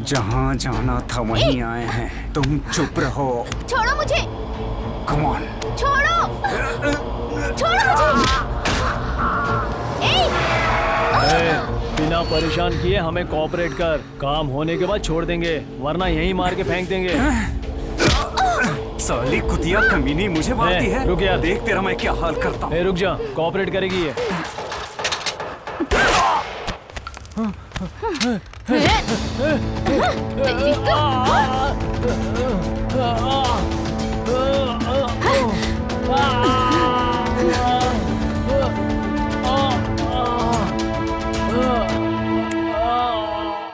जहाँ जाना था वहीं आए हैं। तुम चुप रहो। छोड़ो मुझे। Come on. छोड़ो। छोड़ो मुझे। बिना परेशान किए हमें कोऑपरेट कर। काम होने के बाद छोड़ देंगे, वरना यहीं मार के फेंक देंगे। साली कुतिया कमीनी मुझे मारती है। रुक यार। देख तेरा मैं क्या हाल करता हूँ। रुक जा, कोऑपरेट करेगी ये।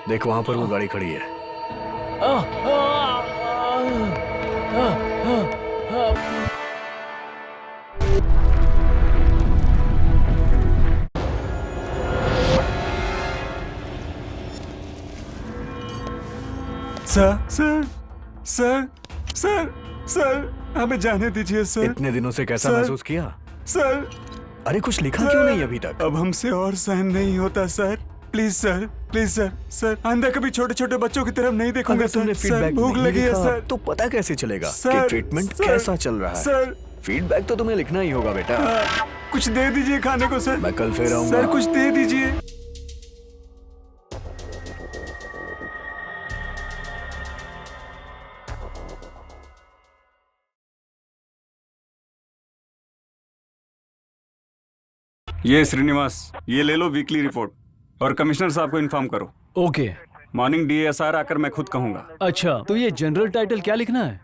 देख वहां पर वो गाड़ी खड़ी है। Sir sir sir sir sir हमें जाने दीजिए सर। इतने दिनों से कैसा सर, महसूस किया? सर अरे कुछ लिखा क्यों नहीं अभी तक? अब हमसे और सहन नहीं होता sir. Please sir, please sir. Sir आइंदा कभी छोटे छोटे बच्चों की तरफ नहीं देखूंगा अगर तुमने सर। फीडबैक भूख नहीं लगी है लिखा, सर। तो पता कैसे चलेगा सर, कि ट्रीटमेंट सर, कैसा चल रहा है? सर फीडबैक तो तुम्हें लिखना ही होगा बेटा। कुछ दे दीजिए खाने को सर। मैं कल फिर आऊंगा। सर कुछ दे दीजिए। ये श्रीनिवास, ये ले लो वीकली रिपोर्ट और कमिश्नर साहब को इन्फॉर्म करो। ओके। मॉर्निंग डीएसआर आकर मैं खुद कहूंगा। अच्छा, तो ये जनरल टाइटल क्या लिखना है?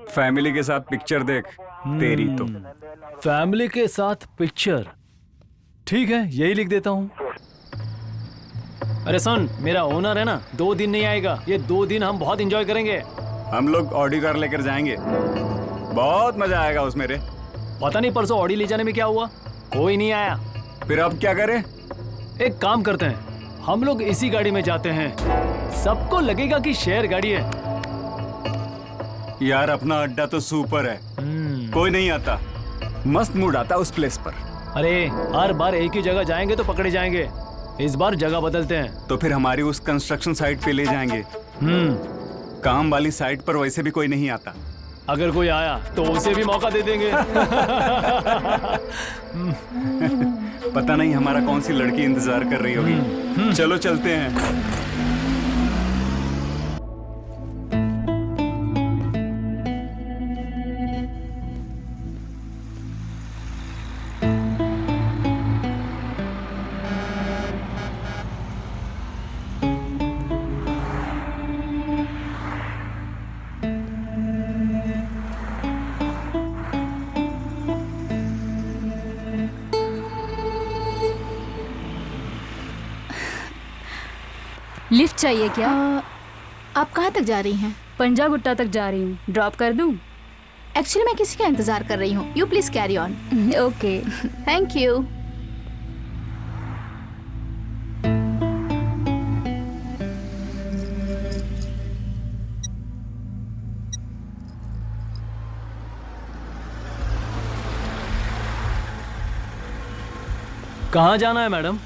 फैमिली के साथ पिक्चर देख तेरी तो। फैमिली के साथ पिक्चर, ठीक है, यही लिख देता हूँ। अरे सुन, मेरा ओनर है ना, 2 दिन नहीं आएगा। ये 2 दिन हम बहुत एंजॉय करेंगे। हम लोग ऑडी कार लेकर जाएंगे, बहुत मजा आएगा उसमें रे। पता नहीं परसों ऑडी ले जाने में क्या हुआ, कोई नहीं आया। फिर अब क्या करें? एक काम करते हैं, हम लोग इसी गाड़ी में जाते हैं। सबको लगेगा कि शेयर गाड़ी है। यार अपना अड्डा तो सुपर है, कोई नहीं आता। मस्त मूड आता उस प्लेस पर। अरे हर बार एक ही जगह जाएंगे तो पकड़े जाएंगे। इस बार जगह बदलते हैं। तो फिर हमारी उस कंस्ट्रक्शन साइट पे ले जाएंगे। काम वाली साइट पर वैसे भी कोई नहीं आता। अगर कोई आया तो उसे भी मौका दे देंगे। पता नहीं हमारा कौन सी लड़की इंतजार कर रही होगी। चलो चलते हैं। लिफ्ट चाहिए क्या? आप कहाँ तक जा रही हैं? पंजा गुट्टा तक जा रही हूँ, ड्रॉप कर दूँ? एक्चुअली मैं किसी का इंतजार कर रही हूँ। You please carry on. Okay, thank you. कहाँ जाना है मैडम?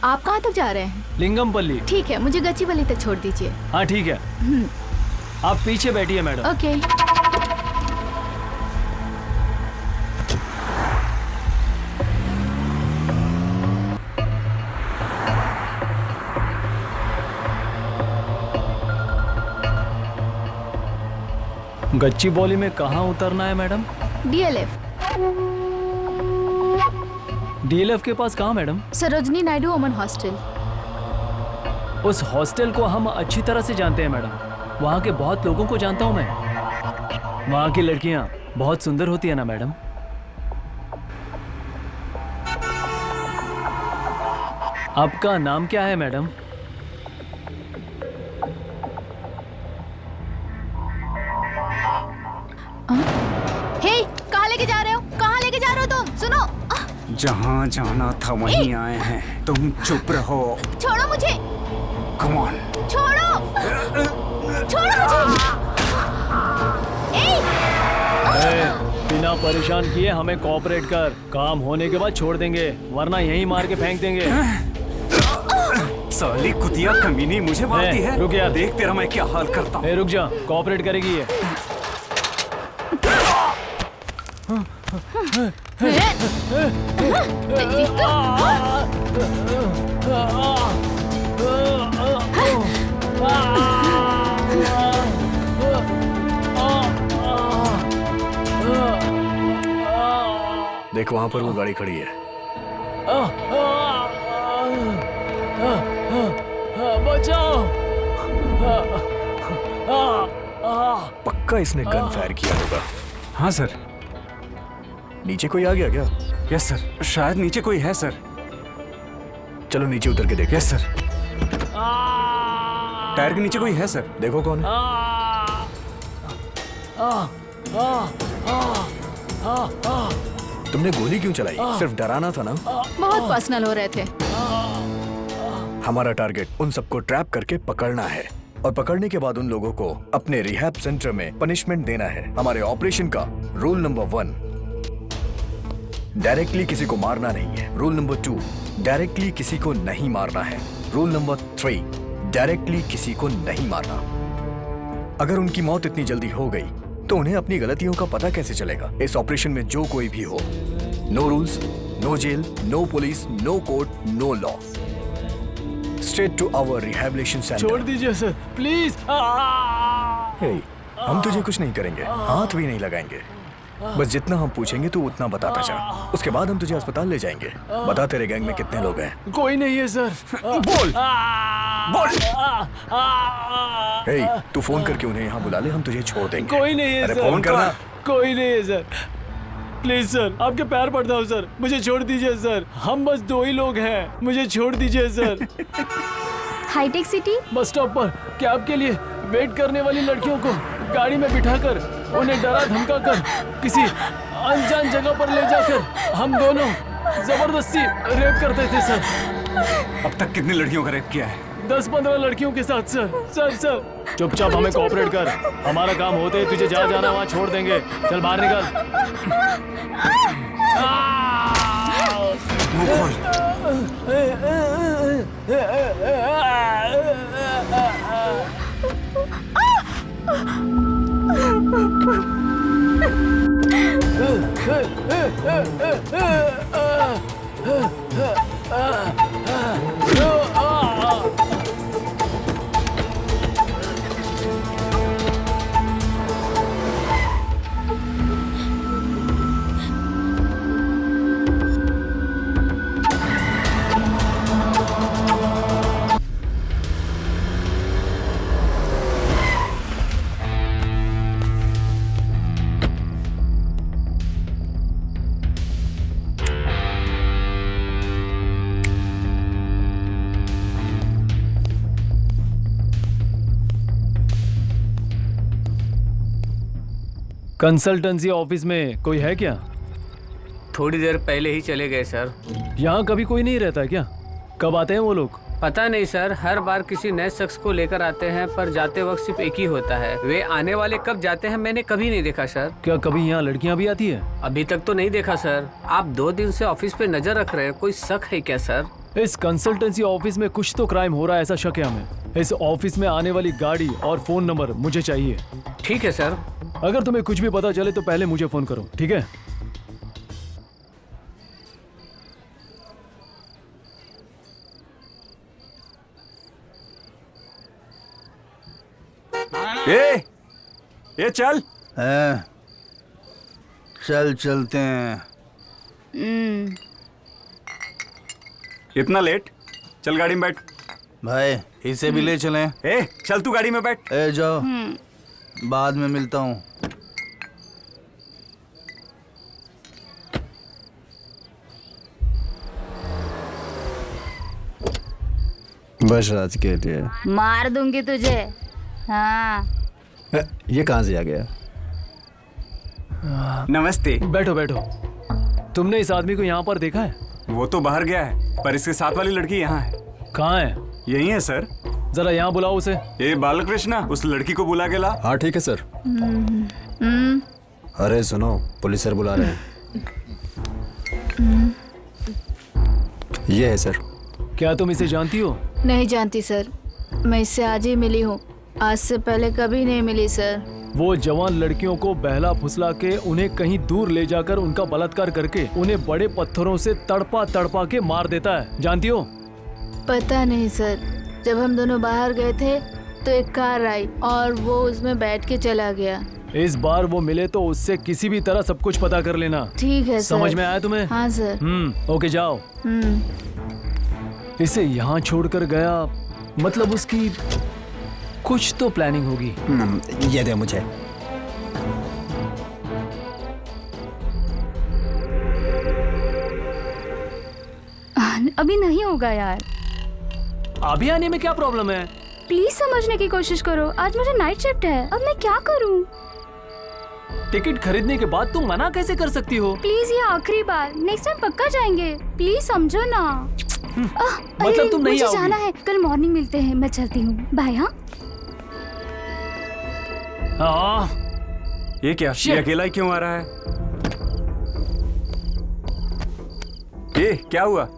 आप कहाँ तक जा रहे हैं? लिंगमपल्ली। ठीक है, मुझे गच्चीवली तक छोड़ दीजिए। हाँ ठीक है, आप पीछे बैठिए मैडम। ओके। गच्चीबौली में कहाँ उतरना है मैडम? डीएलएफ। डीएलएफ के पास कहाँ madam? Sarojini Naidu woman hostel. उस हॉस्टल को हम अच्छी तरह से जानते हैं मैडम। वहाँ के बहुत लोगों को जानता हूँ मैं। वहाँ की लड़कियाँ बहुत सुंदर होती है ना मैडम? आपका नाम क्या है मैडम? हे, कहाँ लेके जा रहे हो? कहाँ लेके जा रहे हो तुम? सुनो। जहाँ जाना था वहीं आए हैं। तुम चुप रहो। छोड़ो मुझे। Come on. छोड़ो। छोड़ो मुझे। बिना परेशान किए हमें कोऑपरेट कर। काम होने के बाद छोड़ देंगे, वरना यहीं मार के फेंक देंगे। साली कुतिया कमीनी मुझे मारती है। रुक यार। देख तेरा मैं क्या हाल करता हूँ। रुक जा, कोऑपरेट करेगी ये। तेरी तो देख वहां पर वो गाड़ी खड़ी है। बचाओ। पक्का इसने गन फायर किया होगा। हाँ सर। नीचे कोई आ गया क्या? यस सर, शायद नीचे कोई है सर। चलो नीचे उतर के देखो। Yes sir. टायर के नीचे कोई है सर। देखो कौन है। तुमने गोली क्यों चलाई? सिर्फ डराना था ना। बहुत पर्सनल हो रहे थे। हमारा टारगेट उन सबको ट्रैप करके पकड़ना है और पकड़ने के बाद उन लोगों को अपने रिहैब सेंटर में पनिशमेंट देना है। हमारे ऑपरेशन का रूल नंबर 1, डायरेक्टली किसी को मारना नहीं है। रूल नंबर 2, डायरेक्टली किसी को नहीं मारना है। रूल नंबर 3, डायरेक्टली किसी को नहीं मारना। अगर उनकी मौत इतनी जल्दी हो गई तो उन्हें अपनी गलतियों का पता कैसे चलेगा? इस ऑपरेशन में जो कोई भी हो, no rules, no jail, no police, no court, no law. Straight to our rehabilitation centre. छोड़ दीजिए सर, प्लीज। हे, हम तुझे कुछ नहीं करेंगे, हाथ भी नहीं लगाएंगे। बस जितना हम पूछेंगे तू उतना बताता जा। उसके बाद हम तुझे अस्पताल ले जाएंगे। बता तेरे गैंग में कितने लोग हैं? कोई नहीं है सर। बोल बोल। हे, तू फोन करके उन्हें यहाँ बुला ले, हम तुझे छोड़ देंगे। कोई नहीं है अरे सर। फोन करना। कोई नहीं है सर। प्लीज सर, आपके पैर पड़ता हूँ सर, मुझे छोड़ दीजिए सर। हम बस 2 ही लोग हैं, मुझे छोड़ दीजिए sir. Hitech city. Bus stop पर कैब के लिए वेट करने वाली लड़कियों को गाड़ी में बिठाकर उन्हें डरा धमका कर किसी अनजान जगह पर ले जाकर हम दोनों जबरदस्ती रेप करते थे सर। अब तक कितनी लड़कियों का रेप किया है? 10-15 लड़कियों के साथ सर। चुपचाप हमें कोऑपरेट कर। हमारा काम होते ही तुझे जहाँ जाना वहाँ छोड़ देंगे। चल बाहर निकल। मुंह खोल। कंसल्टेंसी ऑफिस में कोई है क्या? थोड़ी देर पहले ही चले गए सर। यहाँ कभी कोई नहीं रहता है क्या? कब आते हैं वो लोग? पता नहीं सर, हर बार किसी नए शख्स को लेकर आते हैं, पर जाते वक्त सिर्फ एक ही होता है। वे आने वाले कब जाते हैं मैंने कभी नहीं देखा सर। क्या कभी यहाँ लड़कियाँ भी आती है? अभी तक तो नहीं देखा सर। आप 2 दिन से ऑफिस पे नजर रख रहे हैं, कोई शक है क्या सर? इस कंसल्टेंसी ऑफिस में कुछ तो क्राइम हो रहा है, ऐसा शक है हमें। इस ऑफिस में आने वाली गाड़ी और फोन नंबर मुझे चाहिए। ठीक है सर। अगर तुम्हें कुछ भी पता चले तो पहले मुझे फोन करो, ठीक है? ए चल। हैं? चल चलते हैं। इतना लेट? चल गाड़ी में बैठ। भाई इसे भी ले चलें। ए चल तू गाड़ी में बैठ। ए जाओ, बाद में मिलता हूँ। बस आज के लिए मार दूंगी तुझे। हाँ। ये कहाँ से आ गया? नमस्ते। बैठो बैठो। तुमने इस आदमी को यहाँ पर देखा है? वो तो बाहर गया है, पर इसके साथ वाली लड़की यहाँ है। कहाँ है? यही है सर। जरा यहाँ बुलाओ उसे। ए बालकृष्णा, उस लड़की को बुला के ला। हाँ ठीक है सर। अरे सुनो, पुलिस सर बुला रहे हैं। ये है सर। क्या तुम इसे जानती हो? नहीं जानती सर, मैं इससे आज ही मिली हूँ, आज से पहले कभी नहीं मिली सर। वो जवान लड़कियों को बहला फुसला के उन्हें कहीं दूर ले जाकर उनका बलात्कार करके उन्हें बड़े पत्थरों से तड़पा तड़पा के मार देता है, जानती हो? पता नहीं सर, जब हम दोनों बाहर गए थे तो एक कार आई और वो उसमें बैठ के चला गया। इस बार वो मिले तो उससे किसी भी तरह सब कुछ पता कर लेना। ठीक है सर। समझ में आया तुम्हें? हाँ सर। ओके जाओ। इसे यहाँ छोड़कर गया मतलब उसकी कुछ तो प्लानिंग होगी। ये दे मुझे। अभी नहीं होगा यार, अभी आने में क्या प्रॉब्लम है? प्लीज समझने की कोशिश करो। आज मुझे नाइट शिफ्ट है, अब मैं क्या करूं? टिकट खरीदने के बाद तुम मना कैसे कर सकती हो? प्लीज ये आखिरी बार, नेक्स्ट टाइम पक्का जाएंगे, प्लीज समझो ना। मतलब तुम नहीं मुझे आओगी? जाना है, कल मॉर्निंग मिलते हैं, मैं चलती हूँ, बाय। हाँ ये क्या? ये अकेला ही क्यों आ रहा है? ये क्या हुआ?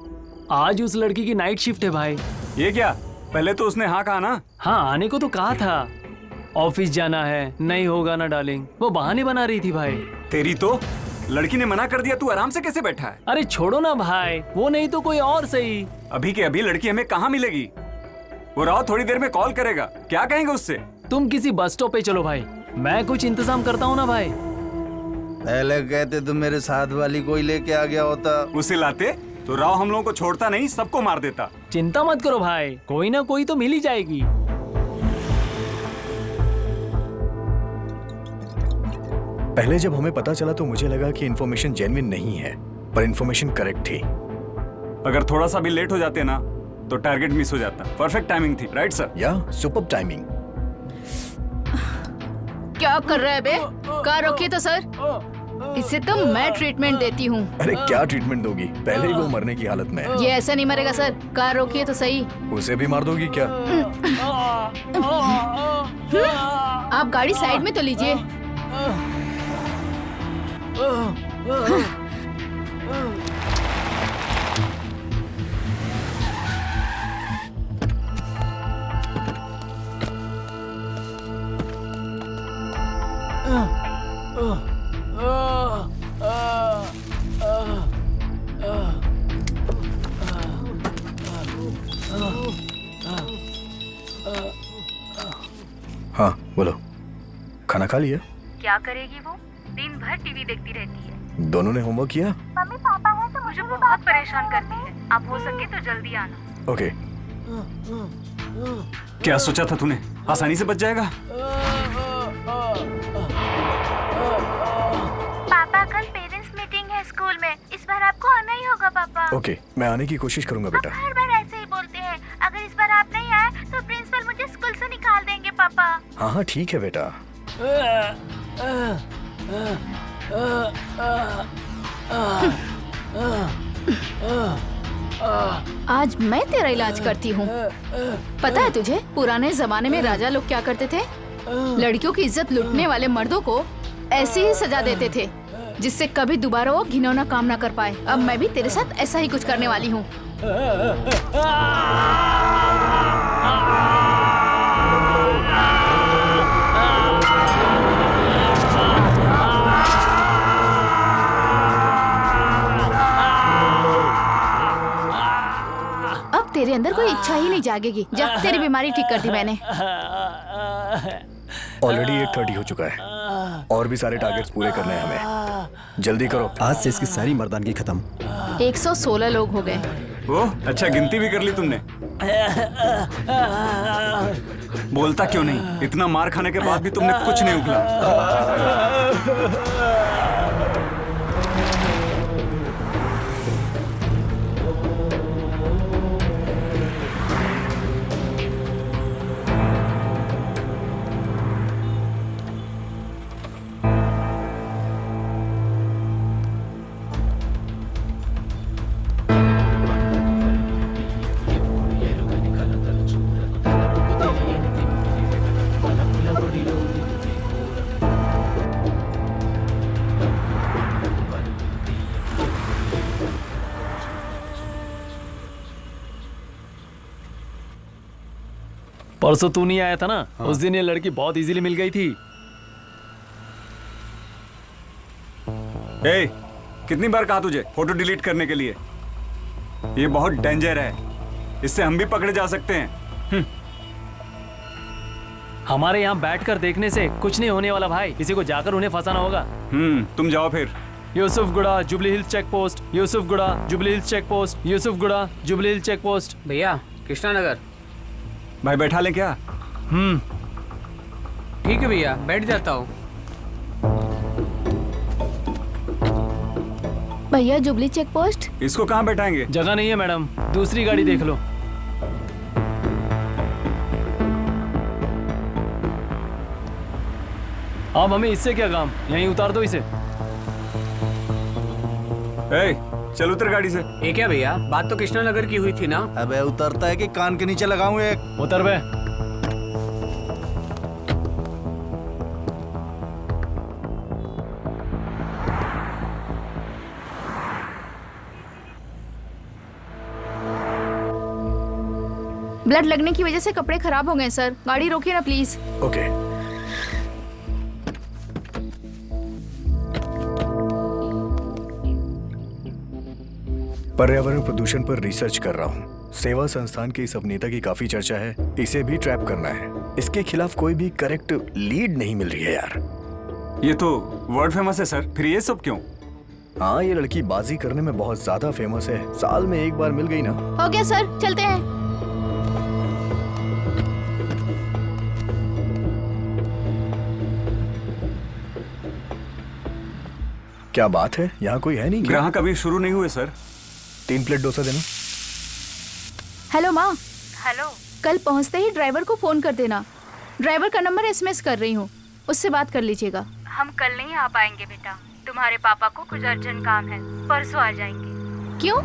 आज उस लड़की की नाइट शिफ्ट है भाई। ये क्या? पहले तो उसने हाँ कहा ना। हाँ आने को तो कहा था, ऑफिस जाना है। नहीं होगा ना डार्लिंग, वो बहाने बना रही थी भाई। तेरी तो लड़की ने मना कर दिया, तू आराम से कैसे बैठा है? अरे छोड़ो ना भाई, वो नहीं तो कोई और सही। अभी के अभी लड़की हमें कहाँ मिलेगी? वो राव थोड़ी देर में कॉल करेगा, क्या कहेंगे उससे? तुम किसी बस स्टॉप पे चलो भाई, मैं कुछ इंतजाम करता हूँ ना भाई। पहले कहते तो मेरे साथ वाली कोई लेके आ गया होता। उसे लाते तो राव हम लोगों को छोड़ता नहीं, सबको मार देता। चिंता मत करो भाई, कोई ना कोई तो मिल ही जाएगी। पहले जब हमें पता चला तो मुझे लगा कि इन्फॉर्मेशन जेन्युइन नहीं है, पर इन्फॉर्मेशन करेक्ट थी। अगर थोड़ा सा भी लेट हो जाते ना तो टारगेट मिस हो जाता। परफेक्ट टाइमिंग थी, राइट सर? या सुपर्ब टाइमिंग। क्या कर रहा है बे? कार रोकिए तो सर, इसे तो मैं ट्रीटमेंट देती हूँ। अरे क्या ट्रीटमेंट दोगी? पहले ही वो मरने की हालत में है। ये ऐसा नहीं मरेगा सर, कार रोकिए तो सही। उसे भी मार दोगी क्या? आप गाड़ी साइड में तो लीजिए। हाँ बोलो, खाना खा लिया? क्या करेगी वो? दिन भर टीवी देखती रहती है। दोनों ने होमवर्क किया? मम्मी पापा है तो मुझे बहुत परेशान करती है। आप हो सके तो जल्दी आना। ओके। क्या सोचा था तूने? आसानी से बच जाएगा? पापा कल पेरेंट्स मीटिंग है स्कूल में, इस बार आपको आना ही होगा पापा। ओके, मैं आने की कोशिश करूंगा बेटा। हर बार ऐसे ही बोलते हैं, अगर इस बार आप नहीं आए तो प्रिंसिपल मुझे स्कूल से निकाल देंगे पापा। हाँ हाँ ठीक है बेटा। आज मैं तेरा इलाज करती हूँ। पता है तुझे पुराने जमाने में राजा लोग क्या करते थे? लड़कियों की इज्जत लूटने वाले मर्दों को ऐसी ही सजा देते थे जिससे कभी दोबारा वो घिनौना काम ना कर पाए। अब मैं भी तेरे साथ ऐसा ही कुछ करने वाली हूँ। अब तेरे अंदर कोई इच्छा ही नहीं जागेगी। जब तेरी बीमारी ठीक कर दी मैंने। ऑलरेडी 8:30 हो चुका है और भी सारे टारगेट्स पूरे करने हैं हमें। जल्दी करो। आज से इसकी सारी मर्दानगी खत्म। 116 लोग हो गए। ओह अच्छा, गिनती भी कर ली तुमने। बोलता क्यों नहीं? इतना मार खाने के बाद भी तुमने कुछ नहीं उगला। परसों तू नहीं आया था ना, उस दिन ये लड़की बहुत इजीली मिल गई थी। ए, कितनी बार कहा तुझे फोटो डिलीट करने के लिए? ये बहुत डेंजर है, इससे हम भी पकड़े जा सकते हैं। हमारे यहाँ बैठकर देखने से कुछ नहीं होने वाला भाई, किसी को जाकर उन्हें फंसाना होगा। तुम जाओ फिर। Yousufguda Jubilee Hills check post, Yousufguda Jubilee Hills check post, Yousufguda Jubilee Hills check post. भैया कृष्णा नगर। भाई बैठा लें क्या? ठीक है भैया, बैठ जाता हूँ। भैया जुबली चेक पोस्ट। इसको कहाँ बैठाएंगे? जगह नहीं है मैडम, दूसरी गाड़ी देख लो। अब हमें इससे क्या काम, यहीं उतार दो इसे। ए, चल उतर गाड़ी से। ये क्या भैया, बात तो कृष्णा नगर की हुई थी ना। अबे उतरता है कि कान के नीचे लगाऊं एक? उतर बे। ब्लड लगने की वजह से कपड़े खराब हो गए सर, गाड़ी रोकिए ना प्लीज। ओके। पर्यावरण प्रदूषण पर रिसर्च कर रहा हूँ। सेवा संस्थान के इस अभिनेता की काफी चर्चा है, इसे भी ट्रैप करना है। इसके खिलाफ कोई भी करेक्ट लीड नहीं मिल रही है यार। ये तो वर्ल्ड फेमस है सर, फिर ये सब क्यों? हाँ, ये लड़की बाजी करने में बहुत ज्यादा फेमस है, साल में एक बार मिल गई ना। हो गया सर, चलते हैं। क्या बात है, यहाँ कोई है नहीं क्या? ग्राहक अभी शुरू नहीं हुए सर। 3 प्लेट डोसा देना। हेलो माँ, हेलो, कल पहुँचते ही ड्राइवर को फोन कर देना। ड्राइवर का नंबर एसएमएस कर रही हूँ, उससे बात कर लीजिएगा। हम कल नहीं आ पाएंगे बेटा, तुम्हारे पापा को कुछ अर्जेंट काम है, परसों आ जाएंगे। क्यों?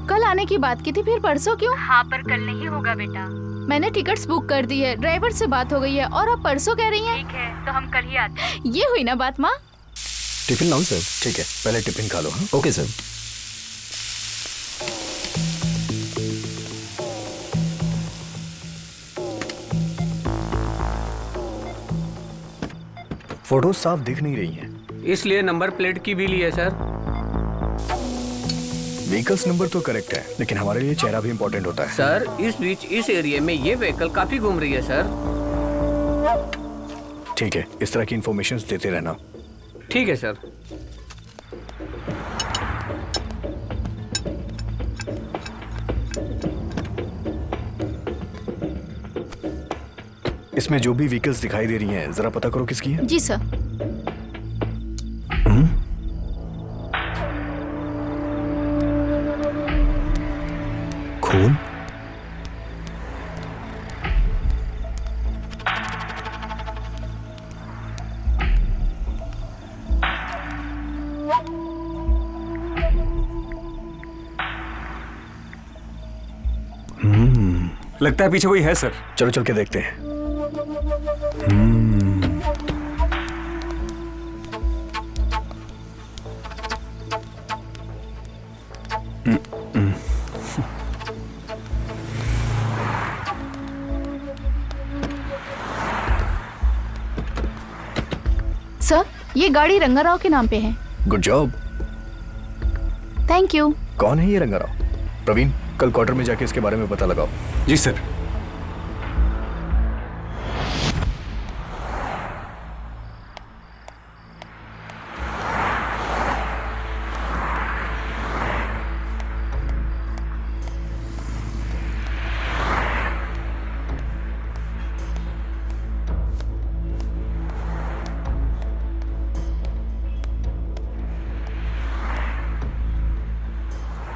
कल आने की बात की थी, फिर परसों क्यों? हाँ पर कल नहीं होगा बेटा। मैंने टिकट्स बुक कर दी है, ड्राइवर से बात हो गई है और आप परसों कह रही हैं। ठीक है तो हम कल ही आते हैं। ये हुई ना बात माँ। टिफिन लाऊं सर? ठीक है, पहले टिफिन खा लो। हाँ, ओके सर। फोटो साफ दिख नहीं रही हैं। इसलिए नंबर प्लेट की भी ली है सर। व्हीकल्स नंबर तो करेक्ट है, लेकिन हमारे लिए चेहरा भी इम्पोर्टेंट होता है। सर इस बीच इस एरिया में ये व्हीकल काफी घूम रही है सर। ठीक है, इस तरह की इंफॉर्मेशन देते रहना। ठीक है सर। इसमें जो भी व्हीकल्स दिखाई दे रही हैं, जरा पता करो किसकी है। जी सर। खून? लगता है पीछे कोई है सर। चलो चल के देखते हैं। सर, ये गाड़ी रंगाराव के नाम पे है। Good job. Thank you. कौन है ये रंगाराव? प्रवीण, कल क्वार्टर में जाके इसके बारे में पता लगाओ। जी सर।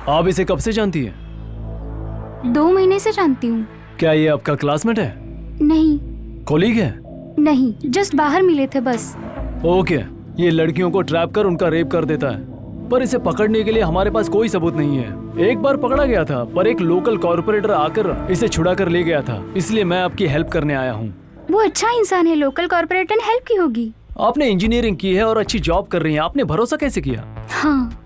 आप इसे कब से जानती है? 2 महीने से जानती हूँ। क्या ये आपका क्लासमेट है? नहीं। कोलीग है? नहीं, जस्ट बाहर मिले थे बस। ओके। ये लड़कियों को ट्रैप कर उनका रेप कर देता है, पर इसे पकड़ने के लिए हमारे पास कोई सबूत नहीं है। एक बार पकड़ा गया था, पर एक लोकल कॉर्पोरेटर आकर इसे छुड़ा कर ले गया था, इसलिए मैं आपकी हेल्प करने आया हूँ। वो अच्छा इंसान है, लोकल कॉर्पोरेटर ने हेल्प की होगी। आपने इंजीनियरिंग की है और अच्छी जॉब कर रही हैं, आपने भरोसा कैसे किया? हाँ।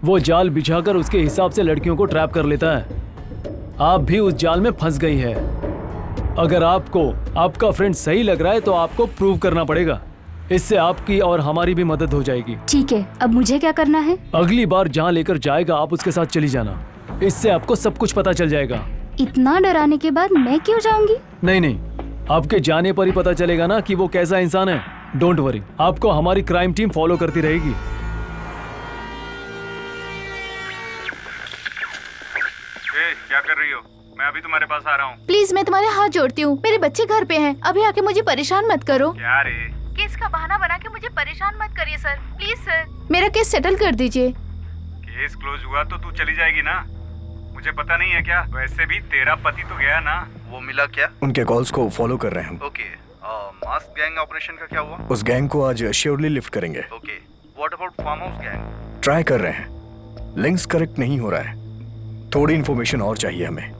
वो जाल बिछाकर उसके हिसाब से लड़कियों को ट्रैप कर लेता है। आप भी उस जाल में फंस गई है। अगर आपको आपका फ्रेंड सही लग रहा है तो आपको प्रूव करना पड़ेगा। इससे आपकी और हमारी भी मदद हो जाएगी। ठीक है, अब मुझे क्या करना है? अगली बार जहाँ लेकर जाएगा आप उसके साथ चली जाना। इससे आपको सब कुछ पता चल जाएगा। इतना डराने के बाद मैं क्यों जाऊंगी? नहीं नहीं, आपके जाने पर ही पता चलेगा ना कि वो कैसा इंसान है। डोंट वरी, आपको हमारी क्राइम टीम फॉलो करती रहेगी। क्या कर रही हो? मैं अभी तुम्हारे पास आ रहा हूँ। प्लीज मैं तुम्हारे हाथ जोड़ती हूँ, मेरे बच्चे घर पे हैं, अभी आके मुझे परेशान मत करो। क्या रे? केस का बहाना बना के मुझे परेशान मत करिए सर, प्लीज सर। मेरा केस सेटल कर दीजिए। केस क्लोज हुआ तो तू चली जाएगी ना? मुझे पता नहीं है क्या? वैसे भी तेरा पति तो गया ना। वो मिला क्या? उनके कॉल्स को फॉलो कर रहे हैं हम। ओके, मास्क गैंग ऑपरेशन का क्या हुआ? उस गैंग को आज श्योरली लिफ्ट करेंगे। Okay, what about farm house gang? Try कर रहे हैं, लिंक्स करेक्ट नहीं हो रहा है। थोड़ी इन्फॉर्मेशन और चाहिए हमें।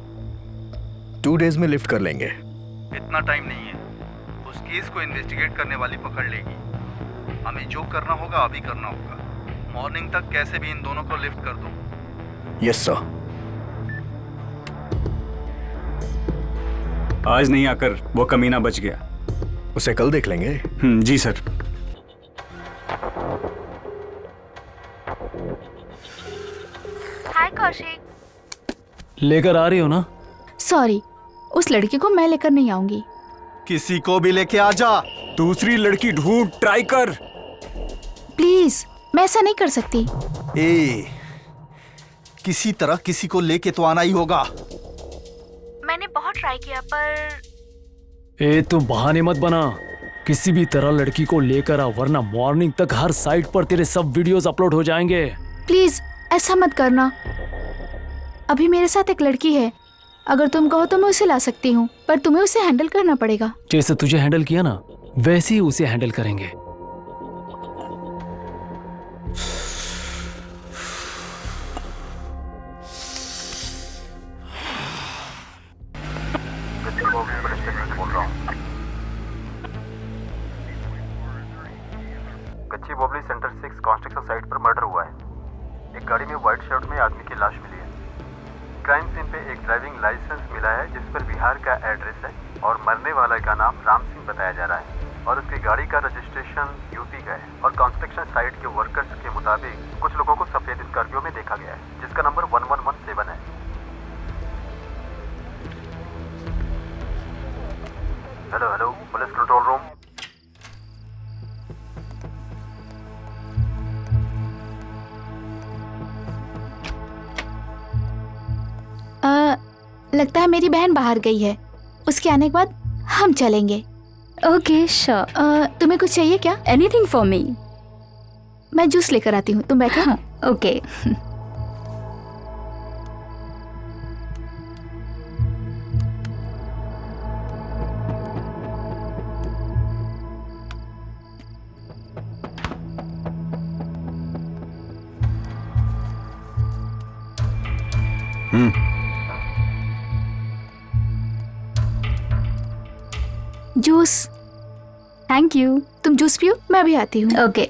2 डेज में लिफ्ट कर लेंगे। इतना टाइम नहीं है, उस केस को इन्वेस्टिगेट करने वाली पकड़ लेगी। हमें जो करना होगा अभी करना होगा। मॉर्निंग तक कैसे भी इन दोनों को लिफ्ट कर दो। Yes sir. आज नहीं आकर वो कमीना बच गया। उसे कल देख लेंगे। जी सर। हाय कौशिक। लेकर आ रही हो ना? सॉरी, उस लड़की को मैं लेकर नहीं आऊंगी। किसी को भी लेके आ जा। दूसरी लड़की ढूंढ, ट्राई कर। प्लीज, मैं ऐसा नहीं कर सकती। किसी तरह किसी को लेके तो आना ही होगा। मैंने बहुत ट्राई किया पर तुम बहाने मत बना। किसी भी तरह लड़की को लेकर आ, वरना मॉर्निंग तक हर साइट पर तेरे सब वीडियोस अपलोड हो जाएंगे। प्लीज ऐसा मत करना। अभी मेरे साथ एक लड़की है, अगर तुम कहो तो मैं उसे ला सकती हूँ, पर तुम्हें उसे हैंडल करना पड़ेगा। जैसे तुझे हैंडल किया ना, वैसे ही उसे हैंडल करेंगे। कच्ची बोबली सेंटर 6 कंस्ट्रक्शन साइट पर मर्डर हुआ है। एक गाड़ी में व्हाइट शर्ट में आदमी की लाश मिली है। क्राइम सीन पे एक ड्राइविंग लाइसेंस मिला है जिस पर बिहार का एड्रेस है और मरने वाले का नाम राम सिंह बताया जा रहा है और उसकी गाड़ी का रजिस्ट्रेशन यूपी का है। और कंस्ट्रक्शन साइट के वर्कर्स के मुताबिक कुछ लोगों को सफेद स्कॉर्पियो में देखा गया है जिसका नंबर 1117 है। Hello police control room. लगता है मेरी बहन बाहर गई है, उसके आने के बाद हम चलेंगे। Okay sure. तुम्हें कुछ चाहिए क्या? Anything for me. मैं जूस लेकर आती हूँ, तुम बैठो। ओके। जूस। Thank you. तुम जूस पियो, मैं अभी आती हूँ। ओके।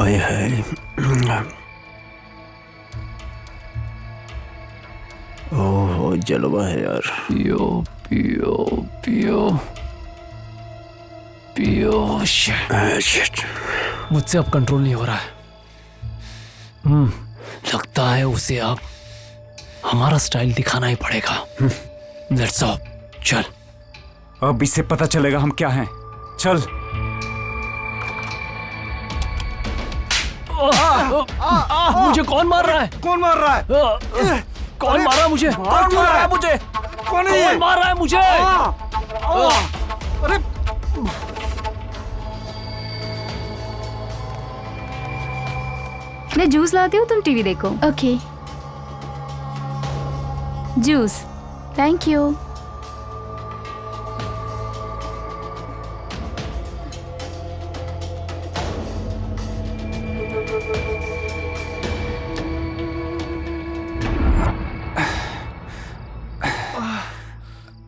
आए है। ओह जलवा है यार। पियो पियो पियो पियो। शिट। मुझसे अब कंट्रोल नहीं हो रहा है। लगता है उसे अब हमारा स्टाइल दिखाना ही पड़ेगा। लेट्स ऑफ, चल। अब इससे पता चलेगा हम क्या हैं। चल। मुझे कौन मार रहा है? कौन मार रहा है? कौन मार रहा है मुझे? कौन मार रहा है मुझे? कौन है ये? कौन मार रहा है मुझे? अरे मैं जूस लाती हूँ, तुम टीवी देखो। ओके। जूस। Thank you.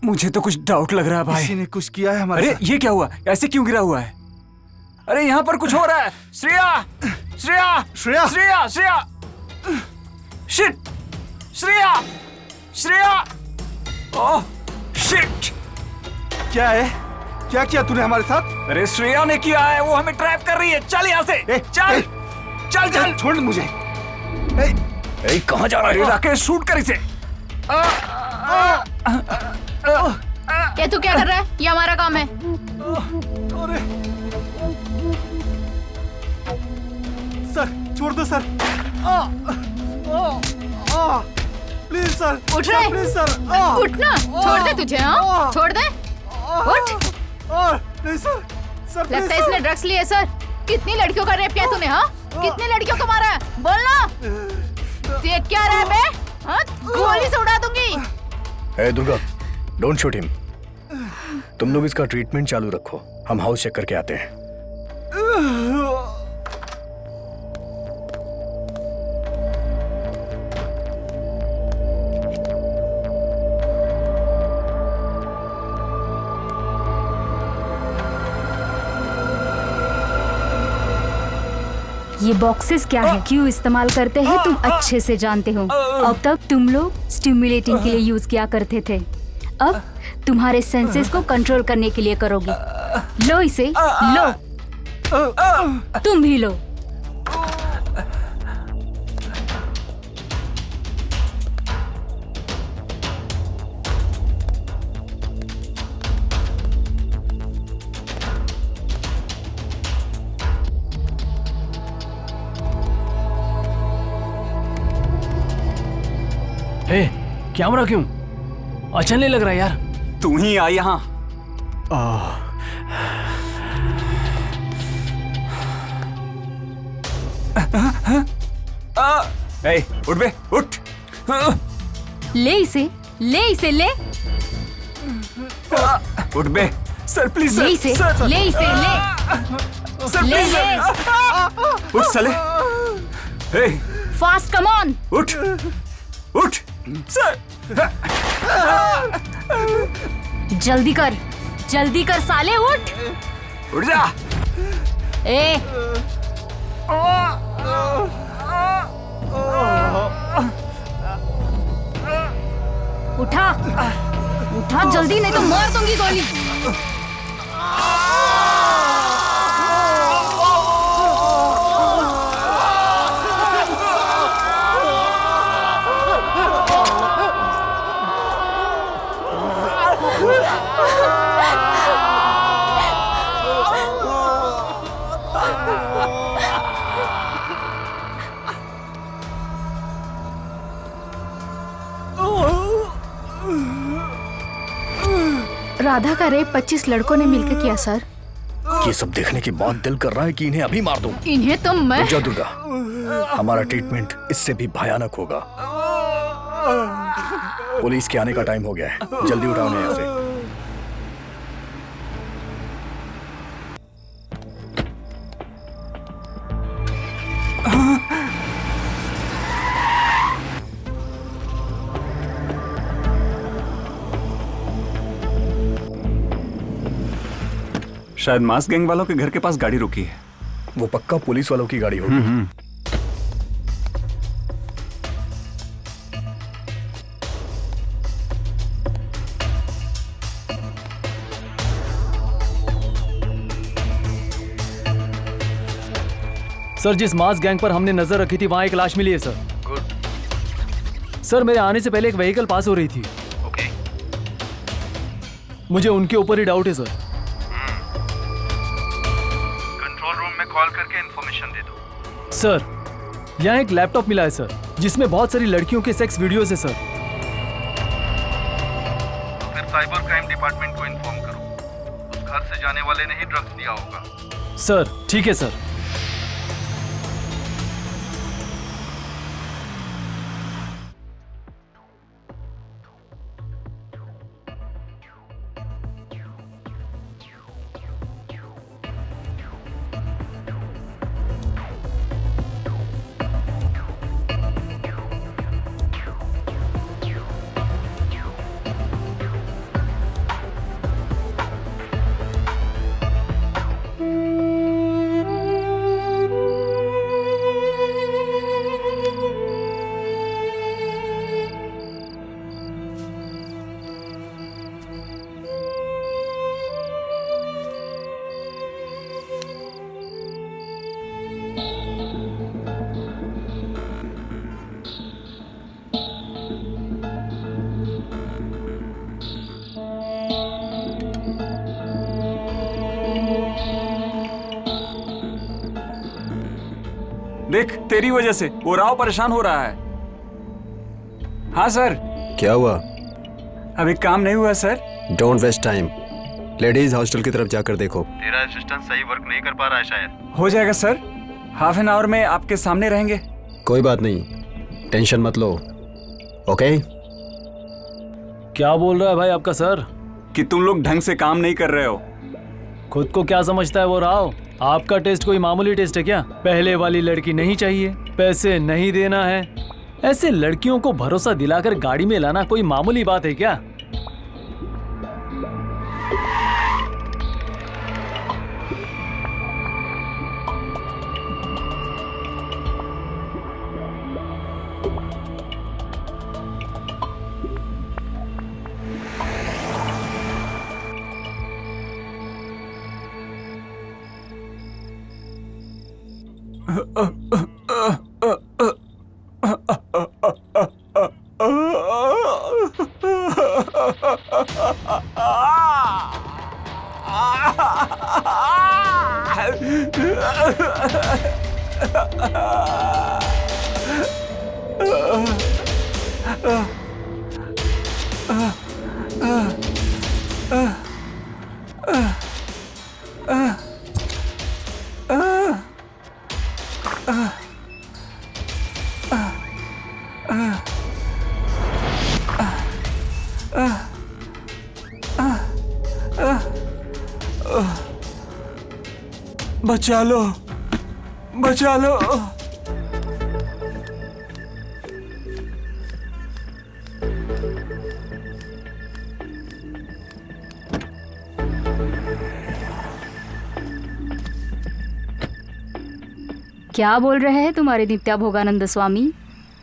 मुझे तो कुछ डाउट लग रहा है भाई। किसी ने कुछ किया है हमारे अरे साथ। ये क्या हुआ? ऐसे क्यों गिरा हुआ है? अरे यहाँ पर कुछ हो रहा है। Shreya, Shreya, Shreya, Shreya, Shreya, shit, Shreya, Shreya, oh shit. क्या है? क्या किया तूने हमारे साथ? अरे श्रेया ने किया है, वो हमें ट्रैप कर रही है। चल यहाँ से, चल, चल, चल, छोड़ मुझे। कहाँ जा रहा अरे है? राकेश, शूट कर इसे। ये तू क्या कर रहा है? ये हमारा काम है। सर छोड़ दो सर। Please sir. उठ रहे? Please sir. उठना, छोड़ दे तुझे। हाँ, छोड़ दे, उठ। नहीं सर, सर प्लीज लगता है इसने ड्रग्स लिए सर। कितनी लड़कियों का रेप किया तूने? हाँ, कितनी लड़कियों को मारा है? बोलना। ये क्या रैप है? हाँ, गोली से उड़ा दूंगी। ए दुर्गा, डोंट शूट हिम। तुम लोग इसका ट्रीटमेंट चालू रखो, हम हाउस चेक करके आते हैं। ये बॉक्सेस क्या है, क्यों इस्तेमाल करते हैं तुम अच्छे से जानते हो। अब तक तुम लोग स्टिमुलेटिंग के लिए यूज किया करते थे, अब तुम्हारे सेंसेस को कंट्रोल करने के लिए करोगे। लो इसे, लो, तुम भी लो। ए, कैमरा क्यों? अच्छा नहीं लग रहा यार। तू ही आ यहाँ। ए, उठ बे, उठ। ले इसे, ले इसे, ले, उठ बे। सर प्लीज ले सर, इसे, सर, ले इसे, ले, सर ले, प्लीज ले। सर। उठ साले। ए, फास्ट, कम ऑन। उठ, उठ, सर। जल्दी कर, जल्दी कर साले, उठ। उठ जा। ए, उठा, उठा जल्दी, नहीं तो मार दूंगी गोली। राधा का रेप 25 लड़कों ने मिलकर किया सर। ये सब देखने के बाद दिल कर रहा है कि इन्हें अभी मार दूं। इन्हें तो मैं। रुक जा दुर्गा, हमारा ट्रीटमेंट इससे भी भयानक होगा। पुलिस के आने का टाइम हो गया है, जल्दी उठाओ उन्हें यहाँ से। शायद मास गैंग वालों के घर के पास गाड़ी रुकी है। वो पक्का पुलिस वालों की गाड़ी होगी। सर, जिस मास गैंग पर हमने नजर रखी थी वहाँ एक लाश मिली है सर। गुड। सर, मेरे आने से पहले एक व्हीकल पास हो रही थी। ओके। मुझे उनके ऊपर ही डाउट है सर। कंट्रोल रूम में कॉल करके इंफॉर्मेशन दे दो। सर, यहाँ एक लैपटॉप मिला है सर, जिसमें बहुत सारी लड़कियों के सेक्स वीडियोस है सर। फिर साइबर क्राइम डिपार्टमेंट को इन्फॉर्म करो। उस घर से जाने वाले ने ही ड्रग्स दिया होगा। सर, ठीक है सर। देख तेरी वजह से वो राव परेशान हो रहा है। हाँ सर। क्या हुआ? अभी काम नहीं हुआ sir. Don't waste time, ladies hostel की तरफ जाकर देखो। तेरा असिस्टेंट सही वर्क नहीं कर पा रहा है शायद। हो जाएगा सर, हाफ एन आवर में आपके सामने रहेंगे। कोई बात नहीं, टेंशन मत लो। ओके? क्या बोल रहा है भाई आपका सर? कि तुम लोग ढंग से काम नहीं कर रहे हो। खुद को क्या समझता है वो राव? आपका टेस्ट कोई मामूली टेस्ट है क्या? पहले वाली लड़की नहीं चाहिए, पैसे नहीं देना है, ऐसे लड़कियों को भरोसा दिलाकर गाड़ी में लाना कोई मामूली बात है क्या? बचा लो, बचा लो। क्या बोल रहे हैं तुम्हारे नित्या भोगानंद स्वामी?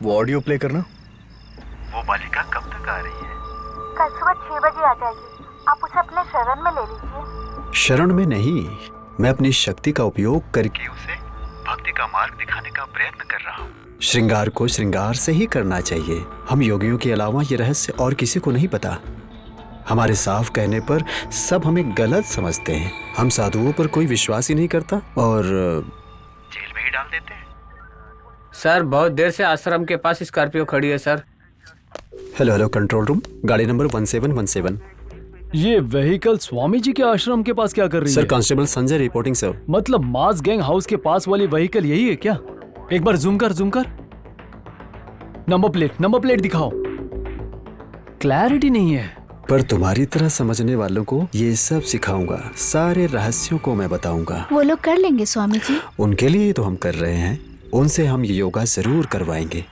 वो ऑडियो प्ले करना। वो बालिका कब तक आ रही है? कल सुबह 6 बजे आ जाएगी। आप उसे अपने शरण में ले लीजिए। शरण में नहीं, मैं अपनी शक्ति का उपयोग करके उसे भक्ति का मार्ग दिखाने का प्रयत्न कर रहा हूँ। श्रृंगार को श्रृंगार से ही करना चाहिए। हम योगियों के अलावा ये रहस्य और किसी को नहीं पता। हमारे साफ कहने पर सब हमें गलत समझते हैं। हम साधुओं पर कोई विश्वास ही नहीं करता और जेल में ही डाल देते हैं। सर बहुत देर से आश्रम के पास स्कॉर्पियो खड़ी है sir. Hello hello control room, गाड़ी नंबर 1717। ये व्हीकल स्वामी जी के आश्रम के पास क्या कर रही है? Sir constable Sanjay reporting sir. मतलब मास गैंग हाउस के पास वाली व्हीकल यही है क्या? एक बार जूम कर। नंबर प्लेट दिखाओ। क्लैरिटी नहीं है। पर तुम्हारी तरह समझने वालों को ये सब सिखाऊंगा, सारे रहस्यों को मैं बताऊंगा। वो लोग कर लेंगे स्वामी जी। उनके लिए तो हम कर रहे हैं, उनसे हम ये योगा जरूर करवाएंगे।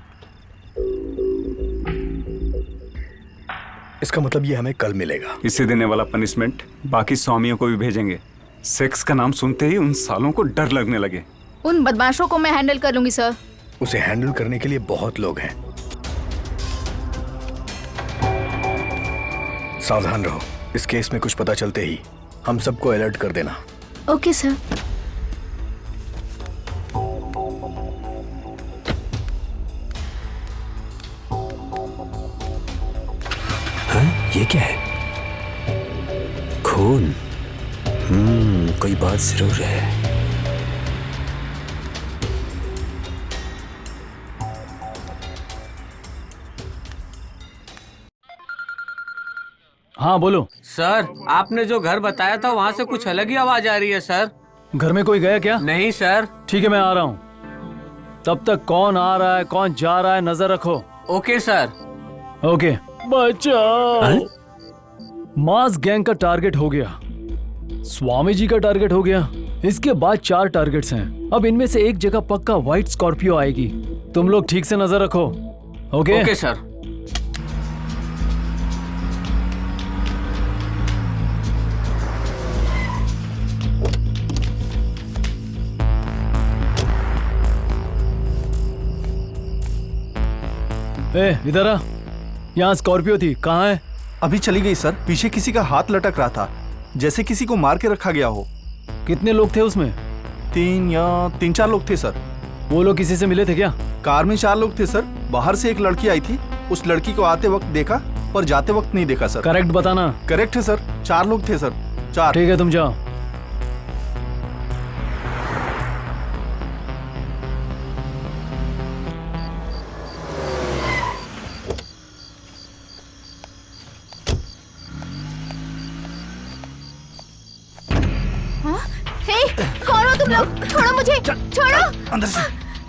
इसका मतलब ये हमें कल मिलेगा। इसे देने वाला पनिशमेंट बाकी स्वामियों को भी भेजेंगे। सेक्स का नाम सुनते ही उन सालों को डर लगने लगे। उन बदमाशों को मैं हैंडल कर लूंगी सर। उसे हैंडल करने के लिए बहुत लोग हैं। सावधान रहो, इस केस में कुछ पता चलते ही हम सबको अलर्ट कर देना। Okay sir. ये क्या है? खून। कोई बात जरूर है। हाँ बोलो। सर आपने जो घर बताया था वहाँ से कुछ अलग ही आवाज आ रही है सर। घर में कोई गया क्या? नहीं सर। ठीक है मैं आ रहा हूँ। तब तक कौन आ रहा है कौन जा रहा है नजर रखो। Okay sir. ओके। बचाओ। मास गैंग का टारगेट हो गया, स्वामी जी का टारगेट हो गया, इसके बाद 4 टारगेट्स हैं। अब इनमें से एक जगह पक्का व्हाइट स्कॉर्पियो आएगी। तुम लोग ठीक से नजर रखो। ओके? Okay sir. इधर आ। यहाँ स्कॉर्पियो थी, कहाँ है? अभी चली गई सर। पीछे किसी का हाथ लटक रहा था, जैसे किसी को मार के रखा गया हो। कितने लोग थे उसमें? 3-4 लोग थे सर। वो लोग किसी से मिले थे क्या? कार में 4 लोग थे सर। बाहर से एक लड़की आई थी, उस लड़की को आते वक्त देखा पर जाते वक्त नहीं देखा सर। करेक्ट बताना। करेक्ट है सर, 4 लोग थे सर। 4। ठीक है तुम जाओ। तुम लोग छोड़ो मुझे, छोड़ो अंदर से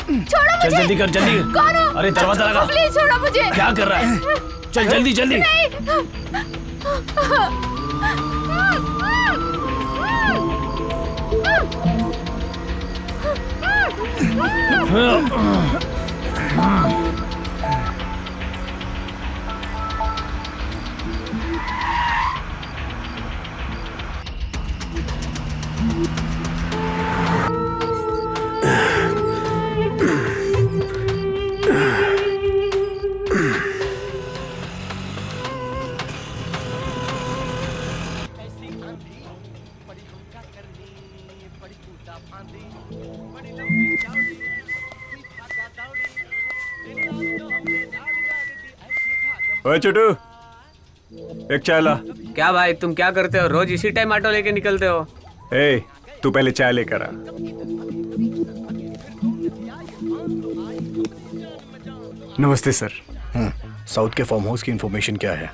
छोड़ो चल मुझे। जल्दी कर जल्दी। कौन हो? अरे दरवाजा लगा। प्लीज छोड़ो मुझे। क्या कर रहा है? चल जल्दी जल्दी। ओए छोटू, एक चाय ला। क्या भाई तुम क्या करते हो? रोज इसी टाइम ऑटो लेके निकलते हो? ए, तू पहले चाय लेकर आ। नमस्ते सर। साउथ के फार्म हाउस की इंफॉर्मेशन क्या है?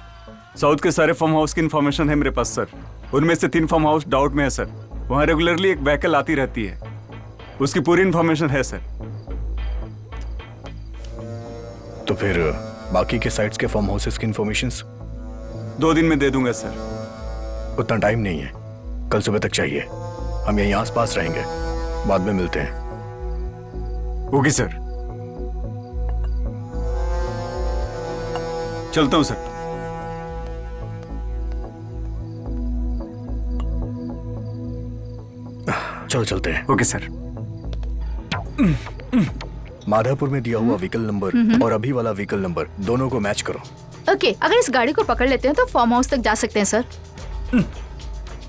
साउथ के सारे फार्म हाउस की इन्फॉर्मेशन है मेरे पास सर। उनमें से 3 फार्म हाउस डाउट में है सर। वहाँ रेगुलरली एक व्हीकल आती रहती है, उसकी पूरी इन्फॉर्मेशन है सर। तो फिर बाकी के साइट्स के फार्म हाउसेस की इंफॉर्मेशंस? 2 दिन में दे दूंगा सर। उतना टाइम नहीं है, कल सुबह तक चाहिए। हम यहीं आसपास रहेंगे, बाद में मिलते हैं। Okay sir. चलता हूं सर। चलो चलते हैं। Okay sir. माधापुर में दिया हुआ व्हीकल नंबर और अभी वाला व्हीकल नंबर दोनों को मैच करो। ओके, अगर इस गाड़ी को पकड़ लेते हैं तो फार्म हाउस तक जा सकते हैं सर।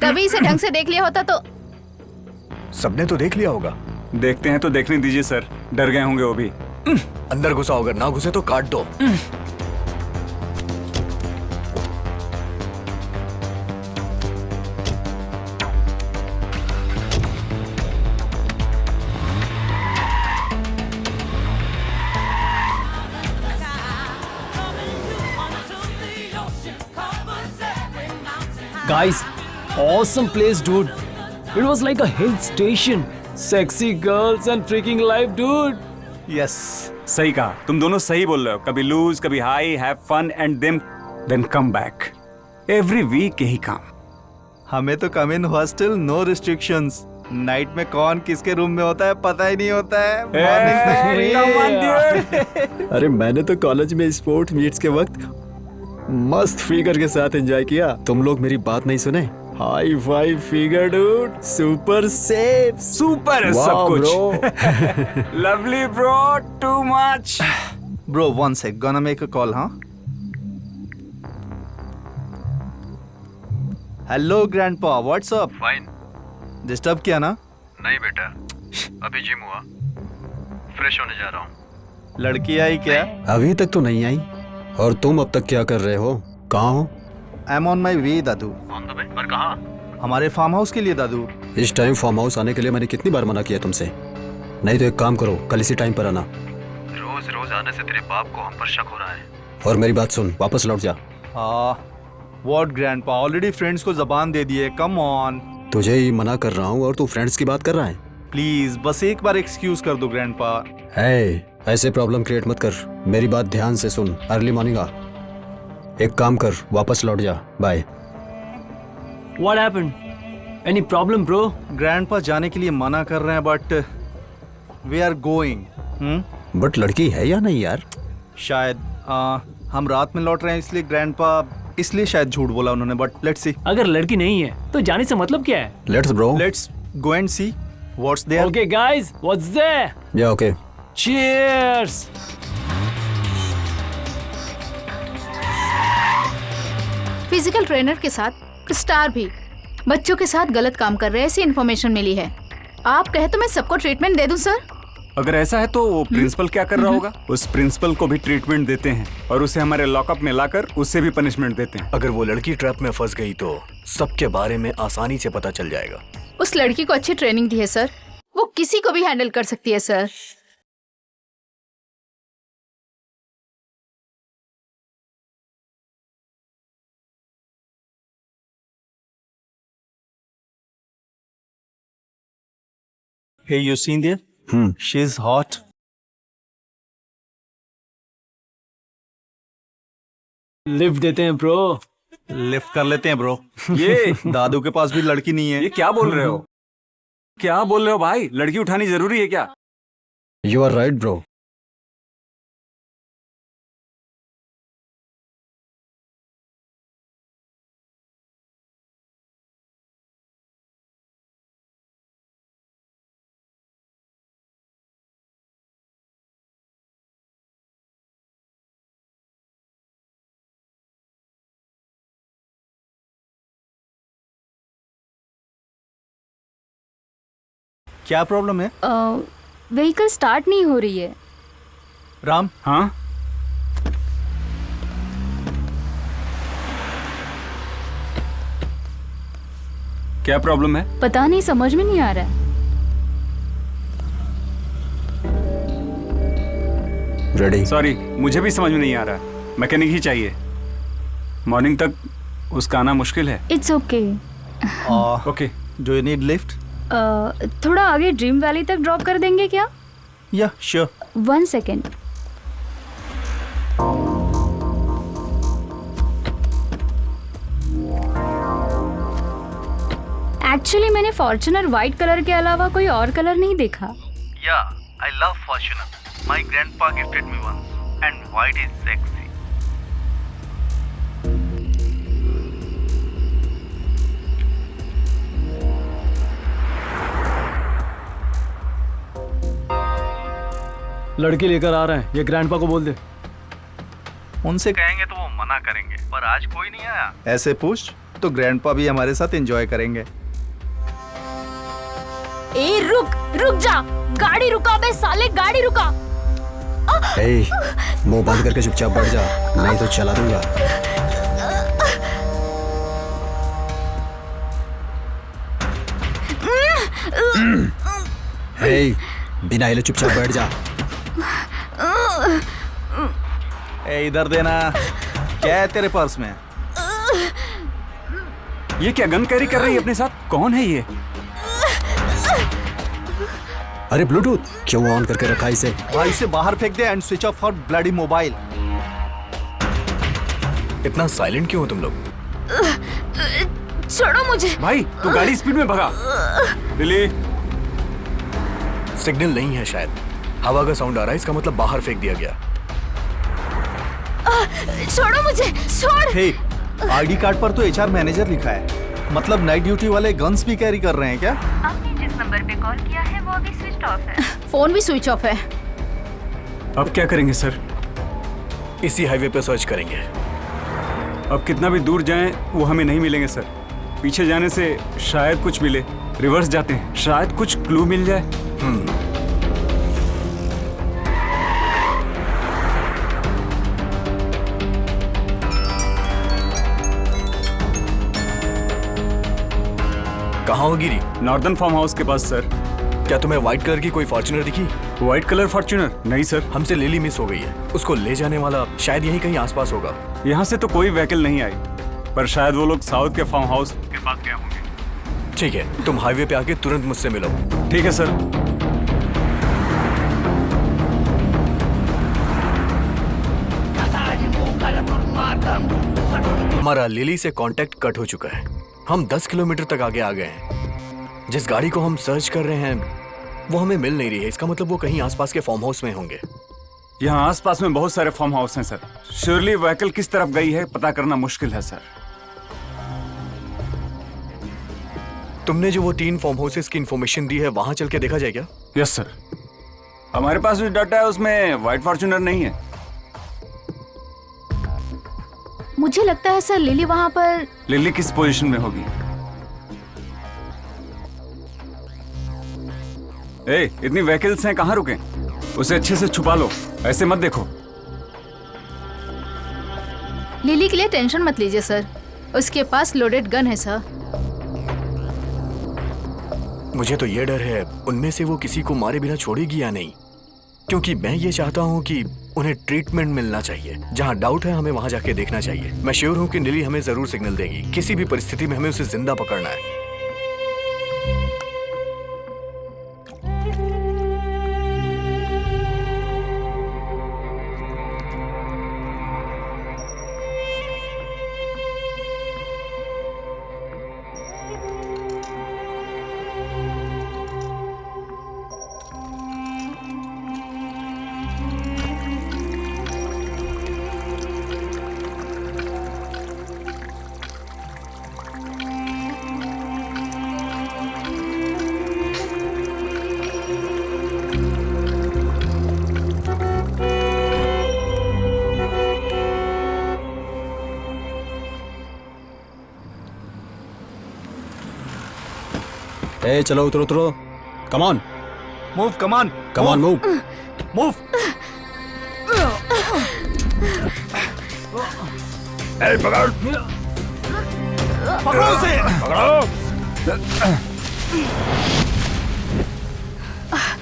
कभी इसे ढंग से देख लिया होता तो। सबने तो देख लिया होगा। देखते हैं तो देखने दीजिए सर, डर गए होंगे वो भी। अंदर घुसा होगा, ना घुसे तो काट दो। Guys, awesome place, dude. It was like a hill station. Sexy girls and freaking life, dude. Yes, सही कहा। तुम दोनों सही बोल रहे हो। कभी लूज, कभी high, have fun and then come back. Every week यही काम। हमें तो come in hostel, no restrictions. Night में कौन किसके रूम में होता है पता ही नहीं होता है। अरे मैंने तो कॉलेज में स्पोर्ट मीट्स के वक्त मस्त फिगर के साथ एंजॉय किया। तुम लोग मेरी बात नहीं सुने? High five figure dude, super safe, super है सब कुछ। Lovely bro, too much. Bro, one sec, gonna make a call. हाँ, hello grandpa, what's up? Fine. Disturb किया ना? नहीं बेटा, अभी जिम हुआ, फ्रेश होने जा रहा हूँ। लड़की आई क्या? अभी तक तो नहीं आई। और तुम अब तक क्या कर रहे हो? कहाँ हो? I am on my way Dadu. On the way? पर कहाँ? हमारे फार्म हाउस के लिए दादू। इस टाइम फार्म हाउस आने के लिए मैंने कितनी बार मना किया तुमसे? नहीं तो एक काम करो, कल इसी टाइम पर आना। रोज रोज आने से तेरे बाप को हम पर शक हो रहा है। और मेरी बात सुन, वापस लौट जा। व्हाट ग्रैंडपा, ऑलरेडी फ्रेंड्स को जबान दे दिए। Come on. तुझे ही मना कर रहा हूँ और तू फ्रेंड्स की बात कर रहा है। प्लीज बस एक बार एक्सक्यूज कर दो ग्रैंडपा। है, ऐसे प्रॉब्लम क्रिएट मत कर। मेरी बात ध्यान से सुन। अर्ली मॉर्निंग आ। एक काम कर, वापस लौट जा। Bye. What happened? Any problem, bro? Grandpa जाने के लिए मना कर रहे हैं but we are going. But लड़की है या नहीं यार? शायद हम रात में लौट रहे हैं इसलिए ग्रैंडपा, इसलिए शायद झूठ बोला उन्होंने, बट लेट्स सी। अगर लड़की नहीं है तो जाने से मतलब क्या है? Let's bro. Let's go and see what's there. Okay, guys, what's there? Yeah okay. Cheers! Physical trainer के साथ स्टार भी बच्चों के साथ गलत काम कर रहे हैं, ऐसी इन्फॉर्मेशन मिली है। आप कहे तो मैं सबको ट्रीटमेंट दे दूं सर? अगर ऐसा है तो वो प्रिंसिपल क्या कर रहा होगा? उस प्रिंसिपल को भी ट्रीटमेंट देते हैं और उसे हमारे लॉकअप में लाकर उससे भी पनिशमेंट देते हैं। अगर वो लड़की ट्रैप में फंस गई तो सबके बारे में आसानी से पता चल जाएगा। उस लड़की को अच्छी ट्रेनिंग दी है सर, वो किसी को भी हैंडल कर सकती है sir. Hey, you seen there? She's hot. Lift देते हैं ब्रो। लिफ्ट कर लेते हैं ब्रो। ये दादू के पास भी लड़की नहीं है। ये क्या बोल रहे हो? क्या बोल रहे हो भाई? लड़की उठानी जरूरी है क्या? You are right bro. क्या प्रॉब्लम है? व्हीकल स्टार्ट नहीं हो रही है। राम, हाँ? क्या प्रॉब्लम है? पता नहीं, समझ में नहीं आ रहा है। रेडी? सॉरी, मुझे भी समझ में नहीं आ रहा। मैकेनिक ही चाहिए। मॉर्निंग तक उसका आना मुश्किल है। It's okay. Okay. Do you need lift? थोड़ा आगे ड्रीम वैली तक ड्रॉप कर देंगे क्या? Yeah sure. 1 सेकेंड। एक्चुअली मैंने फॉर्च्यूनर व्हाइट कलर के अलावा कोई और कलर नहीं देखा। Yeah, I love Fortuner. My grandpa gifted me once and white is sexy. लड़की लेकर आ रहे हैं, ये ग्रैंडपा को बोल दे। उनसे कहेंगे तो वो मना करेंगे, पर आज कोई नहीं आया। ऐसे पूछ तो ग्रैंडपा भी हमारे साथ एंजॉय करेंगे। ए रुक जा, गाड़ी रुका बे साले, गाड़ी रुका। ए, मुंह बंद करके चुपचाप बैठ जा, नहीं तो चला दूंगा। ए, बिना हिले चुपचाप बैठ जा। ए, इधर देना। क्या है तेरे पर्स में? ये क्या गन कैरी कर रही है अपने साथ? कौन है ये? अरे ब्लूटूथ क्यों ऑन करके रखा इसे? भाई इसे बाहर फेंक दे and switch off for bloody mobile. इतना साइलेंट क्यों हो तुम लोग? छोड़ो मुझे। भाई तू गाड़ी स्पीड में भगा। लिली, सिग्नल नहीं है शायद। हवा का साउंड आ रहा है, इसका मतलब बाहर फेंक दिया गया। छोड़ो मुझे, छोड़। हे, आईडी कार्ड पर तो एचआर मैनेजर लिखा है। मतलब नाइट ड्यूटी वाले गन्स भी कैरी कर रहे हैं क्या? आपने जिस नंबर पे कॉल किया है वो अभी स्विच ऑफ है। फोन भी स्विच ऑफ है। अब क्या करेंगे सर? इसी हाईवे पे सर्च करेंगे। अब कितना भी दूर जाएं वो हमें नहीं मिलेंगे सर। पीछे जाने से शायद कुछ मिले। रिवर्स जाते हैं, शायद कुछ क्लू मिल जाए। कहाँ हो गिरी? नॉर्दर्न फार्म हाउस के पास सर। क्या तुम्हें व्हाइट कलर की कोई फॉर्च्यूनर दिखी? White colour Fortuner? नहीं सर। हमसे लिली मिस हो गई है। उसको ले जाने वाला शायद यहीं कहीं आसपास होगा। यहाँ से तो कोई व्हीकल नहीं आई, पर शायद वो लोग साउथ के फार्म हाउस के पास गए होंगे। ठीक है, तुम हाईवे पे आके तुरंत मुझसे मिलो। ठीक है सर। हमारा लिली से कांटेक्ट कट हो चुका है। हम 10 किलोमीटर तक आगे आ गए हैं। जिस गाड़ी को हम सर्च कर रहे हैं वो हमें मिल नहीं रही है। इसका मतलब वो कहीं आसपास के फार्म हाउस में होंगे। यहाँ आसपास में बहुत सारे फार्म हाउस हैं सर। श्योरली व्हीकल किस तरफ गई है पता करना मुश्किल है सर। तुमने जो वो 3 फार्म हाउसेस की इंफॉर्मेशन दी है, वहां चल के देखा जाए क्या? Yes sir. हमारे पास जो डाटा है उसमें व्हाइट फॉर्च्यूनर नहीं है। मुझे लगता है सर लिली वहाँ पर। लिली किस पोजीशन में होगी? ए, इतनी व्हीकल्स हैं, कहाँ रुके? उसे अच्छे से छुपा लो, ऐसे मत देखो। लिली के लिए टेंशन मत लीजिए सर, उसके पास लोडेड गन है सर। मुझे तो ये डर है उनमें से वो किसी को मारे बिना छोड़ेगी या नहीं, क्योंकि मैं ये चाहता हूँ कि उन्हें ट्रीटमेंट मिलना चाहिए। जहाँ डाउट है हमें वहाँ जाके देखना चाहिए। मैं श्योर हूँ कि लिली हमें जरूर सिग्नल देगी। किसी भी परिस्थिति में हमें उसे जिंदा पकड़ना है। ए चलो उतरो उतरो, come on move, come on come on move. Move. ए पकड़, पकड़ो उसे, पकड़ो।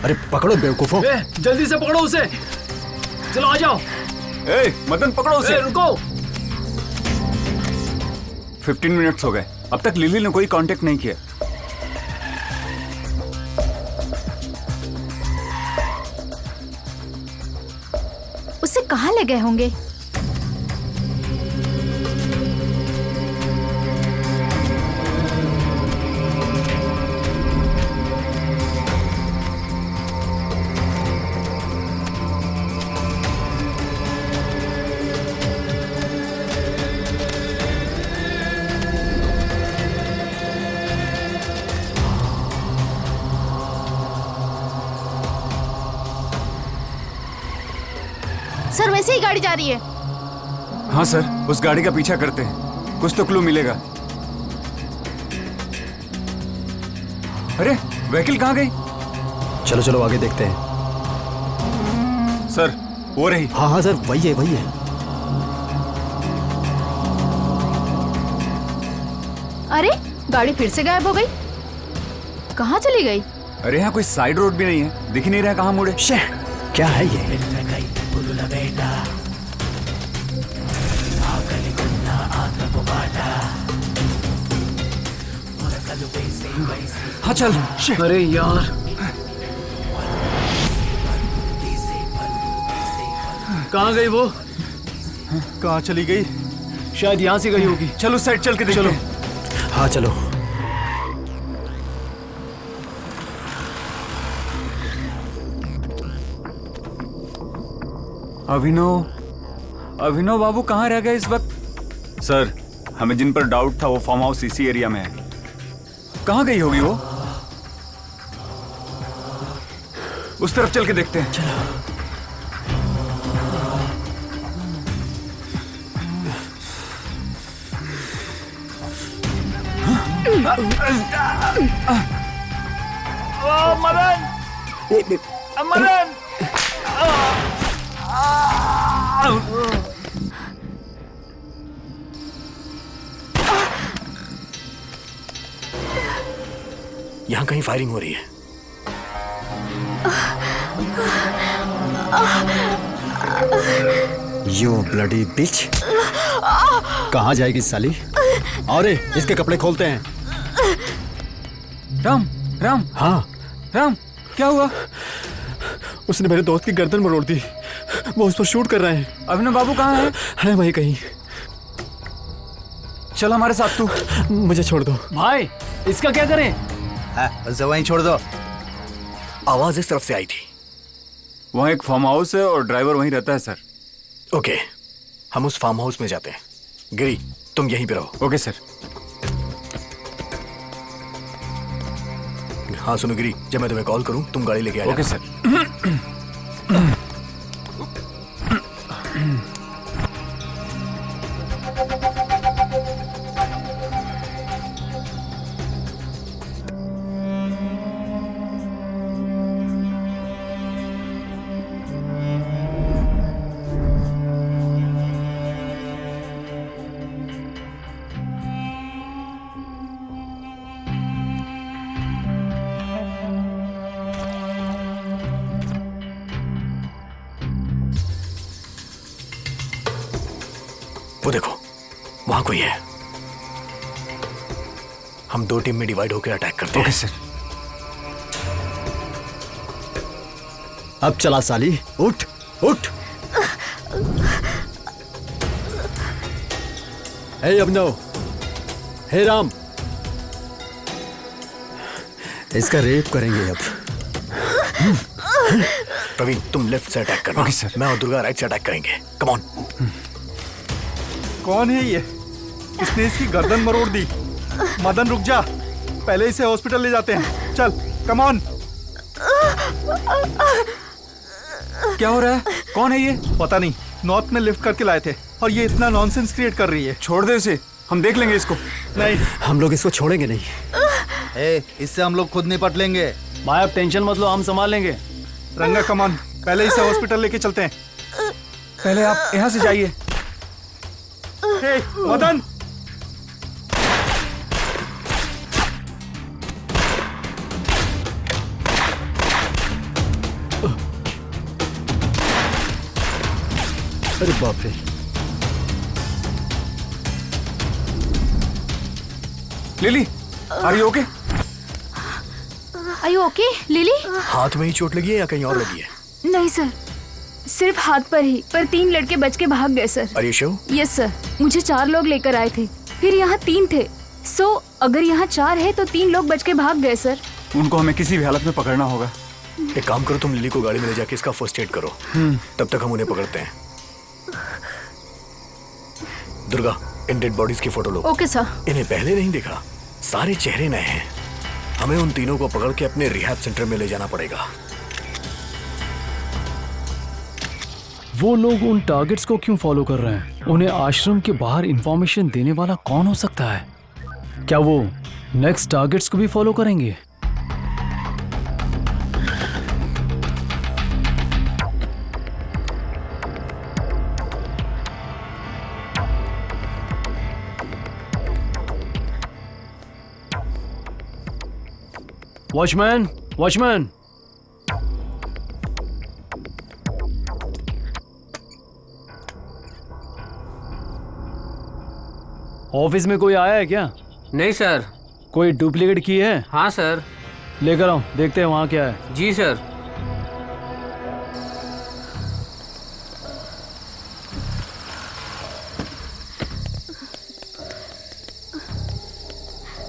अरे पकड़ो बेवकूफो। जल्दी से पकड़ो उसे, चलो आ जाओ। ए मदन पकड़ो उसे। रुको। 15 मिनट्स हो गए, अब तक लिली ने कोई कांटेक्ट नहीं किया। उसे कहाँ ले गए होंगे? सर वैसे ही गाड़ी जा रही है। हाँ सर, उस गाड़ी का पीछा करते हैं, कुछ तो क्लू मिलेगा। अरे व्हीकल कहाँ गई? चलो चलो आगे देखते हैं। सर वो रही। हाँ हाँ सर, वही है वही है। अरे गाड़ी फिर से गायब हो गई, कहाँ चली गई? अरे यहाँ कोई साइड रोड भी नहीं है, दिख ही नहीं रहा कहाँ मुड़े। क्या है ये? हाँ चल। अरे यार, कहाँ गई वो? कहाँ चली गई? शायद यहाँ से गई होगी। चलो साइड चल के देखते हैं। हाँ चलो। अभिनव बाबू कहाँ रह गए इस वक्त? सर हमें जिन पर डाउट था वो फार्म हाउस इसी एरिया में है। कहाँ गई होगी वो? उस तरफ चल के देखते हैं। चलो। मदन, मदन। यहाँ कहीं फायरिंग हो रही है। यू ब्लडी बिच। कहाँ जाएगी साली? अरे इसके कपड़े खोलते हैं। राम राम। हाँ राम, क्या हुआ? उसने मेरे दोस्त की गर्दन मरोड़ दी, वो उस पर शूट कर रहे हैं। अभिनव बाबू कहाँ है? है वहीं कहीं। चल हमारे साथ तू। मुझे छोड़ दो भाई, इसका क्या करें? उसे वहीं छोड़ दो। आवाज इस तरफ से आई थी। वहाँ एक फार्म हाउस है और ड्राइवर वहीं रहता है सर। ओके, हम उस फार्म हाउस में जाते हैं। गिरी तुम यहीं पे रहो। Okay sir. हाँ सुनो गिरी, जब मैं तुम्हें कॉल करूं तुम गाड़ी लेके आ जाना। Okay sir. वो देखो वहां कोई है। हम दो टीम में डिवाइड होकर अटैक करते हैं। Okay sir. अब चला साली, उठ उठ। हे अभिनव, हे राम, इसका रेप करेंगे अब। प्रवीण तुम लेफ्ट से अटैक करना। Okay sir. मैं और दुर्गा राइट से अटैक करेंगे। Come on. कौन है ये? इसने इसकी गर्दन मरोड़ दी। मदन रुक जा, पहले इसे हॉस्पिटल ले जाते हैं। चल कम ऑन। क्या हो रहा है? कौन है ये? पता नहीं, नॉर्थ में लिफ्ट करके लाए थे और ये इतना नॉनसेंस क्रिएट कर रही है। छोड़ दे इसे, हम देख लेंगे इसको। नहीं, हम लोग इसको छोड़ेंगे नहीं। इससे हम लोग खुद निपट लेंगे। भाई आप टेंशन मत लो, हम संभाल लेंगे। रंगा कमान, पहले इसे हॉस्पिटल लेके चलते हैं। पहले आप यहाँ से जाइए। मदन, अरे बाप रे। Lily, are you okay? Are you okay Lily? हाथ में ही चोट लगी है या कहीं और लगी है? नहीं सर, सिर्फ हाथ पर ही, पर 3 लड़के बच के भाग गए sir. Are you sure? Yes sir, मुझे 4 लोग लेकर आए थे, फिर यहाँ 3 थे। अगर यहाँ 4 है तो 3 लोग बच के भाग गए सर। उनको हमें किसी भी हालत में पकड़ना होगा। एक काम करो, तुम लिली को गाड़ी में ले जाके इसका फर्स्ट एड करो। तब तक हम उन्हें पकड़ते हैं। दुर्गा, इन डेड बॉडीज की फोटो लो। Okay sir. इन्हें पहले नहीं देखा, सारे चेहरे नए हैं। हमें उन तीनों को पकड़ के अपने रिहैब सेंटर में ले जाना पड़ेगा। वो लोग उन टारगेट्स को क्यों फॉलो कर रहे हैं? उन्हें आश्रम के बाहर इंफॉर्मेशन देने वाला कौन हो सकता है? क्या वो नेक्स्ट टारगेट्स को भी फॉलो करेंगे? वॉचमैन, वॉचमैन, ऑफिस में कोई आया है क्या? नहीं सर। कोई डुप्लीकेट की है? हाँ सर। लेकर आओ, देखते हैं वहाँ क्या है। जी सर।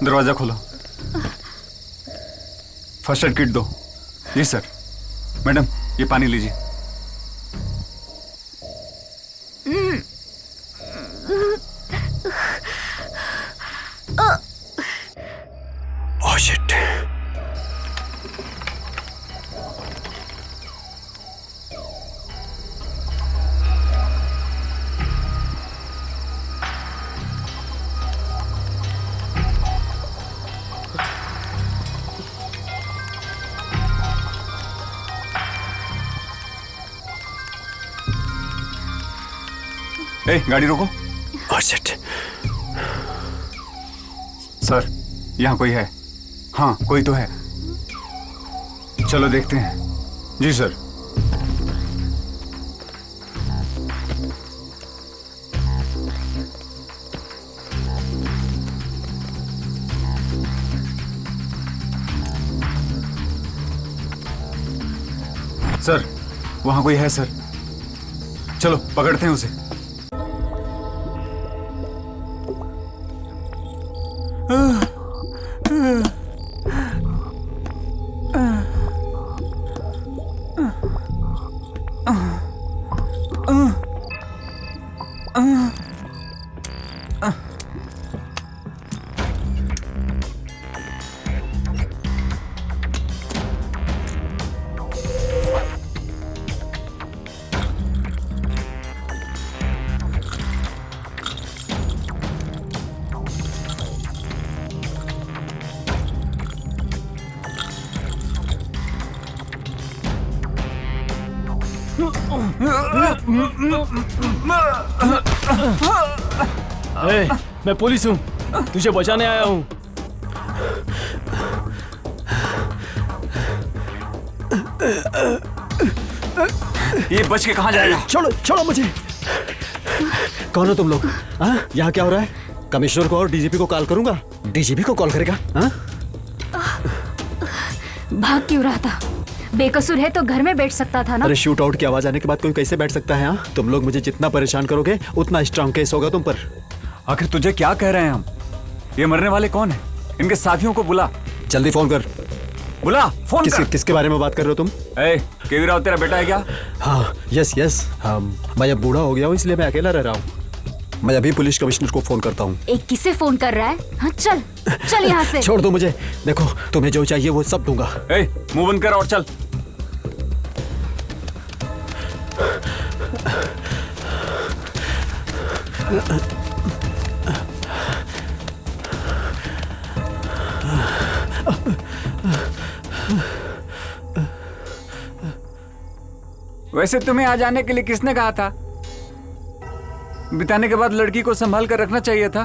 दरवाजा खोलो। फर्स्ट एड किट दो। जी सर। मैडम, ये पानी लीजिए। Oh shit. ए, गाड़ी रोको। Oh shit. सर, यहाँ कोई है? हाँ, कोई तो है। चलो देखते हैं। जी सर। सर, वहाँ कोई है सर। चलो पकड़ते हैं उसे। ए, मैं पुलिस हूँ, तुझे बचाने आया हूँ। ये बच के कहाँ जाएगा? छोड़ो छोड़ो मुझे। कौन हो तुम लोग? हाँ, यहाँ क्या हो रहा है? कमिश्नर को और डीजीपी को कॉल करूंगा। डीजीपी को कॉल करेगा? हाँ? भाग क्यों रहा था? बेकसूर है तो घर में बैठ सकता था ना। अरे शूट आउट की आवाज आने के बाद कोई कैसे बैठ सकता है? हाँ, तुम लोग मुझे जितना परेशान करोगे उतना स्ट्रांग केस होगा तुम पर। आखिर तुझे क्या कह रहे हैं हम? ये मरने वाले कौन है? इनके साथियों को बुला। जल्दी फोन कर। बुला, फोन कर। किसके बारे में बात कर रहे हो तुम? केवी राव तेरा बेटा है क्या? हाँ, यस यस। मैं अब बूढ़ा हो गया हूँ इसलिए मैं अकेला रह रहा हूँ। मैं अभी पुलिस कमिश्नर को फोन करता हूँ। एक किसे फोन कर रहा है? हाँ, चल चल यहाँ से। छोड़ दो मुझे। देखो, तुम्हें जो चाहिए वो सब दूंगा। मुंह बंद कर और चल। वैसे तुम्हें आ जाने के लिए किसने कहा था? बिताने के बाद लड़की को संभाल कर रखना चाहिए था।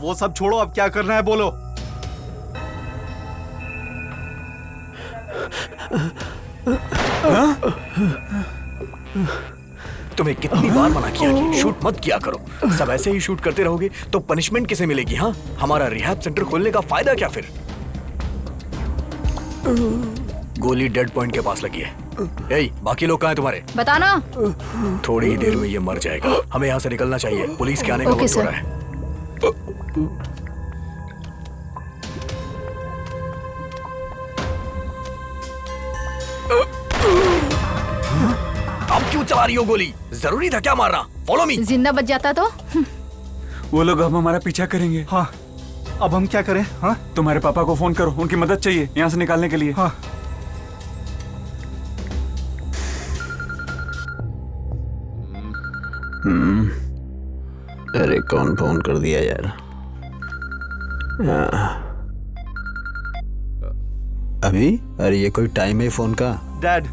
वो सब छोड़ो, अब क्या करना है बोलो। तुम्हें कितनी बार मना किया कि शूट मत किया करो। सब ऐसे ही शूट करते रहोगे तो पनिशमेंट किसे मिलेगी? हाँ, हमारा रिहैब सेंटर खोलने का फायदा क्या फिर? गोली डेड पॉइंट के पास लगी है। यही बाकी लोग कहाँ हैं तुम्हारे? बताना। थोड़ी ही देर में ये मर जाएगा। हमें यहाँ से निकलना चाहिए, पुलिस के आने का वक्त हो रहा है। अब क्यों चला रही हो गोली? जरूरी था क्या मारना? Follow me. जिंदा बच जाता तो? वो लोग अब हमारा पीछा करेंगे। हाँ, अब हम क्या करें? हाँ, तुम्हारे पापा को फोन करो, उनकी मदद चाहिए यहाँ से निकालने के लिए। हाँ। अरे कौन फोन कर दिया यार? अभी? अरे ये कोई टाइम है फोन का? डैड,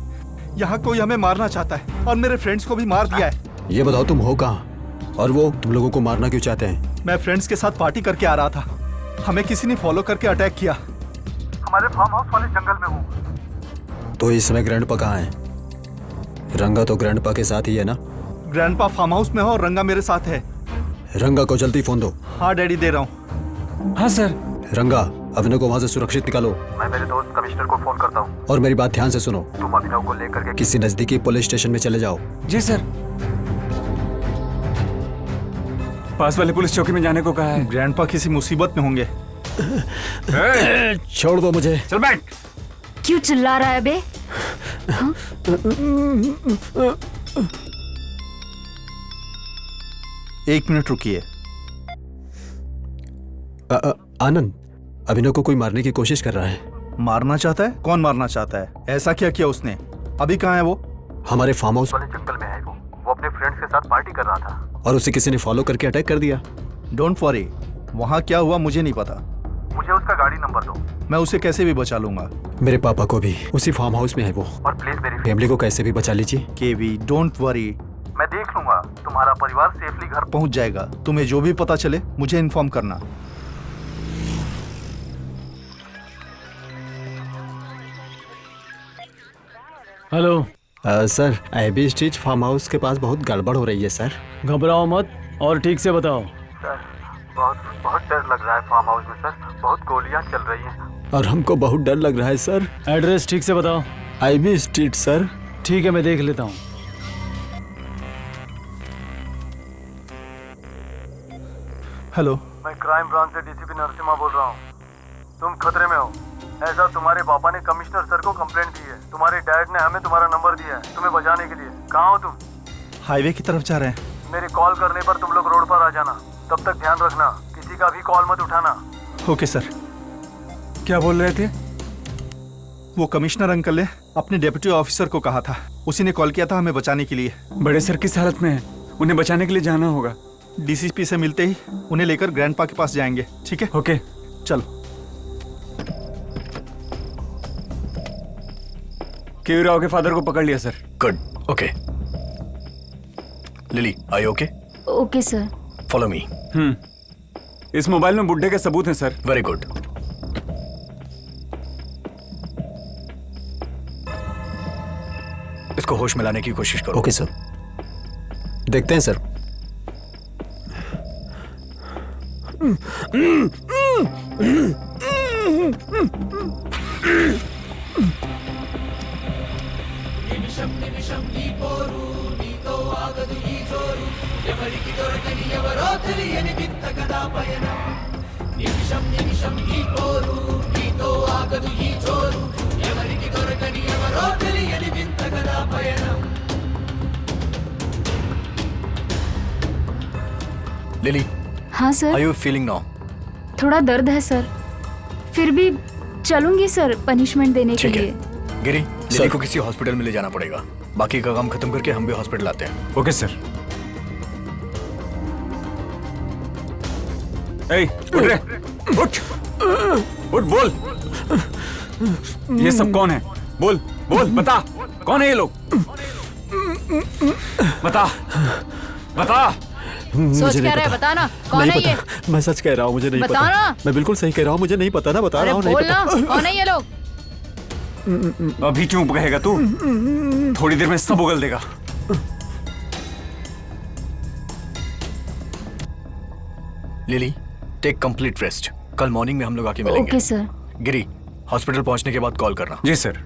यहाँ कोई हमें मारना चाहता है और मेरे फ्रेंड्स को भी मार दिया है। ये बताओ तुम हो कहाँ? और वो तुम लोगों को मारना क्यों चाहते हैं? मैं फ्रेंड्स के साथ पार्टी करके आ रहा था, हमें किसी ने फॉलो करके अटैक किया। हमारे फार्म हाउस वाले जंगल में हूँ। तो इस समय ग्रैंडपा कहाँ है? रंगा तो ग्रैंडपा के साथ ही है ना? ग्रैंडपा फार्म हाउस में है और रंगा मेरे साथ है। रंगा को जल्दी फोन दो। हाँ डैडी, दे रहा हूँ। हाँ सर। रंगा, अभिनव को वहाँ से सुरक्षित निकालो। मैं मेरे दोस्त कमिश्नर को फोन करता हूँ। और मेरी बात ध्यान से सुनो। तुम अभिनव को लेकर के किसी नजदीकी पुलिस स्टेशन में चले जाओ। जी सर। पास वाले पुलिस चौकी में जाने को कहा है। ग्रैंडपा किसी मुसीबत में होंगे। छोड़ दो मुझे। चल बैठ। क्यों चिल्ला रहा है बे? एक मिनट रुकिए। आनंद, अभिनव को कोई मारने की कोशिश कर रहा है। मारना चाहता है? कौन मारना चाहता है? ऐसा क्या किया उसने? अभी कहाँ है वो? हमारे फार्म हाउस वाले जंगल में है वो अपने फ्रेंड्स के साथ पार्टी कर रहा था और उसे किसी ने फॉलो करके अटैक कर दिया। डोंट वरी, वहाँ क्या हुआ मुझे नहीं पता। मुझे उसका गाड़ी नंबर दो, मैं उसे कैसे भी बचा लूंगा। मेरे पापा को भी उसी फार्म हाउस में है वो। और प्लीज मेरी फैमिली को कैसे भी बचा लीजिए। केवी, डोंट वरी, मैं देख लूंगा। तुम्हारा परिवार सेफली घर पहुंच जाएगा। तुम्हें जो भी पता चले मुझे इन्फॉर्म करना। Hello sir, AB street farm house के पास बहुत गड़बड़ हो रही है सर। घबराओ मत और ठीक से बताओ। सर, बहुत डर लग रहा है फार्म हाउस में सर। बहुत गोलियां चल रही हैं और हमको बहुत डर लग रहा है सर। एड्रेस ठीक से बताओ। AB street sir. ठीक है, मैं देख लेता हूँ। हेलो, मैं क्राइम ब्रांच से डीसीपी नरसिम्हा बोल रहा हूँ। तुम खतरे में हो, ऐसा तुम्हारे पापा ने कमिश्नर सर को कंप्लेंट दी है। तुम्हारे डैड ने हमें तुम्हारा नंबर दिया है तुम्हें बचाने के लिए। कहाँ हो तुम? हाईवे की तरफ जा रहे हैं। मेरे कॉल करने पर तुम लोग रोड पर आ जाना। तब तक ध्यान रखना, किसी का भी कॉल मत उठाना। Okay sir. क्या बोल रहे थे? वो कमिश्नर अंकल ने अपने डेप्यूटी ऑफिसर को कहा था, उसी ने कॉल किया था हमें बचाने के लिए। बड़े सर किस हालत में है? उन्हें बचाने के लिए जाना होगा। डीसीपी से मिलते ही उन्हें लेकर ग्रैंडपा के पास जाएंगे। ठीक है? ओके चलो। केवी राव के फादर को पकड़ लिया sir. Good, okay. Lily, are you okay? Okay sir. Follow me. इस मोबाइल में बुड्ढे के सबूत हैं सर। Very good. इसको होश में लाने की कोशिश करो। ओके सर, देखते हैं सर। लिली, हाँ sir. Are you feeling now? थोड़ा दर्द है सर, फिर भी चलूंगी सर पनिशमेंट देने के ठीक लिए। है गिरी, लिली को किसी हॉस्पिटल में ले जाना पड़ेगा। बाकी का काम खत्म करके हम भी हॉस्पिटल आते हैं। Okay sir. ए, उठ रे, उठ, उठ, बोल। ये सब कौन है? बोल, बोल, बता, कौन है ये लोग? बता बता। सोच क्या रहा है, बता ना कौन है ये? मैं सच कह रहा हूँ, मुझे नहीं बता पता। ना। मैं बिल्कुल सही कह रहा हूँ, मुझे नहीं पता ना, बता रहा हूँ नहीं बोलना पता। कौन है ये लोग? अभी क्यों कहेगा तू? थोड़ी देर में सब उगल देगा। Lily, take complete rest. कल मॉर्निंग में हम लोग आके मिलेंगे। Okay sir. गिरी, हॉस्पिटल पहुंचने के बाद कॉल करना। जी सर।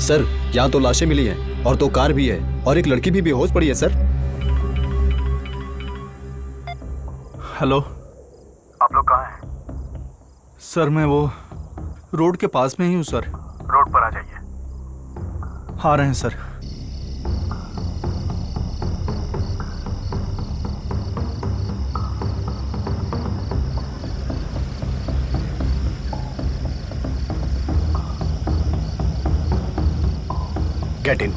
सर, यहाँ तो लाशें मिली हैं और तो कार भी है और एक लड़की भी बेहोश पड़ी है सर। हेलो, आप लोग कहाँ हैं? सर मैं वो रोड के पास में ही हूँ सर। रोड पर आ जाइए। आ रहे हैं sir. Get in.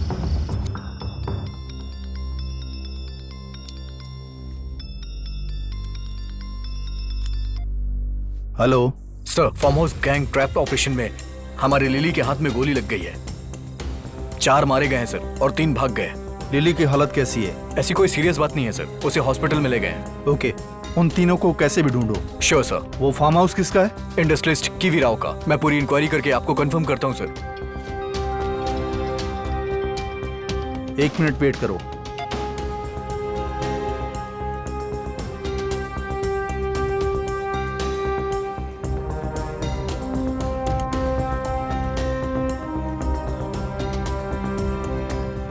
Hello sir, farm house gang trap operation में हमारे लिली के हाथ में गोली लग गई है। 4 मारे गए हैं सर और 3 भाग गए। लिली की हालत कैसी है? ऐसी कोई सीरियस बात नहीं है सर, उसे हॉस्पिटल में ले गए हैं। ओके, उन तीनों को कैसे भी ढूंढो। Sure sir. वो फार्म हाउस किसका है? इंडस्ट्रियलिस्ट कीवी राव का। मैं पूरी इंक्वायरी करके आपको कंफर्म करता हूँ सर। 1 मिनट वेट करो।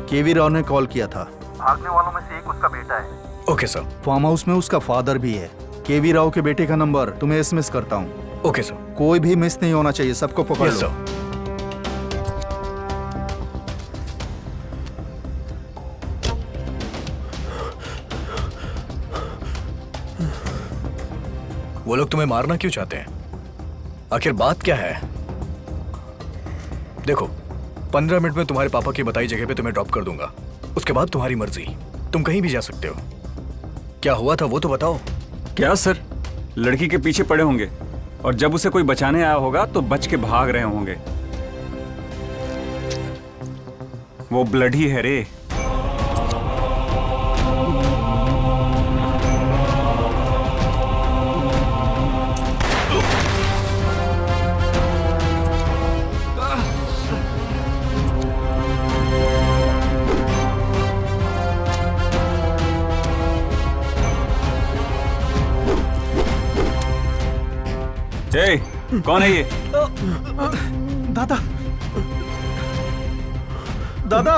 केवी राव ने कॉल किया था। भागने वालों में से एक उसका बेटा है। Okay sir. फार्म हाउस में उसका फादर भी है। केवी राव के बेटे का नंबर तुम्हें एसएमएस करता हूँ। Okay sir. कोई भी मिस नहीं होना चाहिए, सबको पकड़ यस लो। सर। वो लोग तुम्हें मारना क्यों चाहते हैं? आखिर बात क्या है? देखो, 15 मिनट में तुम्हारे पापा की बताई जगह पे तुम्हें ड्रॉप कर दूंगा। उसके बाद तुम्हारी मर्जी, तुम कहीं भी जा सकते हो। क्या हुआ था वो तो बताओ। क्या सर, लड़की के पीछे पड़े होंगे और जब उसे कोई बचाने आया होगा तो बच के भाग रहे होंगे। वो ब्लड ही है रे। ए, कौन है ये? दादा, दादा,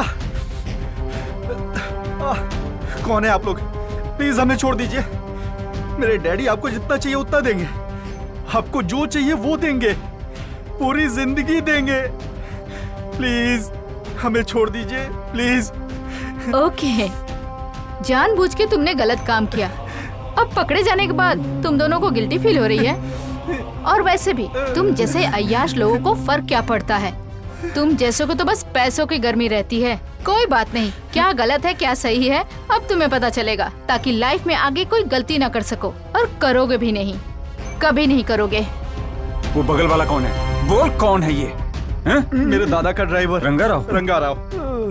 कौन है आप लोग? प्लीज हमें छोड़ दीजिए। मेरे डैडी आपको जितना चाहिए उतना देंगे। आपको जो चाहिए वो देंगे, पूरी जिंदगी देंगे। प्लीज हमें छोड़ दीजिए, प्लीज। ओके, जानबूझ के तुमने गलत काम किया। अब पकड़े जाने के बाद तुम दोनों को गिल्टी फील हो रही है। और वैसे भी तुम जैसे अय्याश लोगों को फर्क क्या पड़ता है? तुम जैसों को तो बस पैसों की गर्मी रहती है। कोई बात नहीं, क्या गलत है क्या सही है अब तुम्हें पता चलेगा, ताकि लाइफ में आगे कोई गलती ना कर सको। और करोगे भी नहीं, कभी नहीं करोगे। वो बगल वाला कौन है? बोल कौन है ये? मेरे दादा का ड्राइवर रंगा राव। रंगा राव।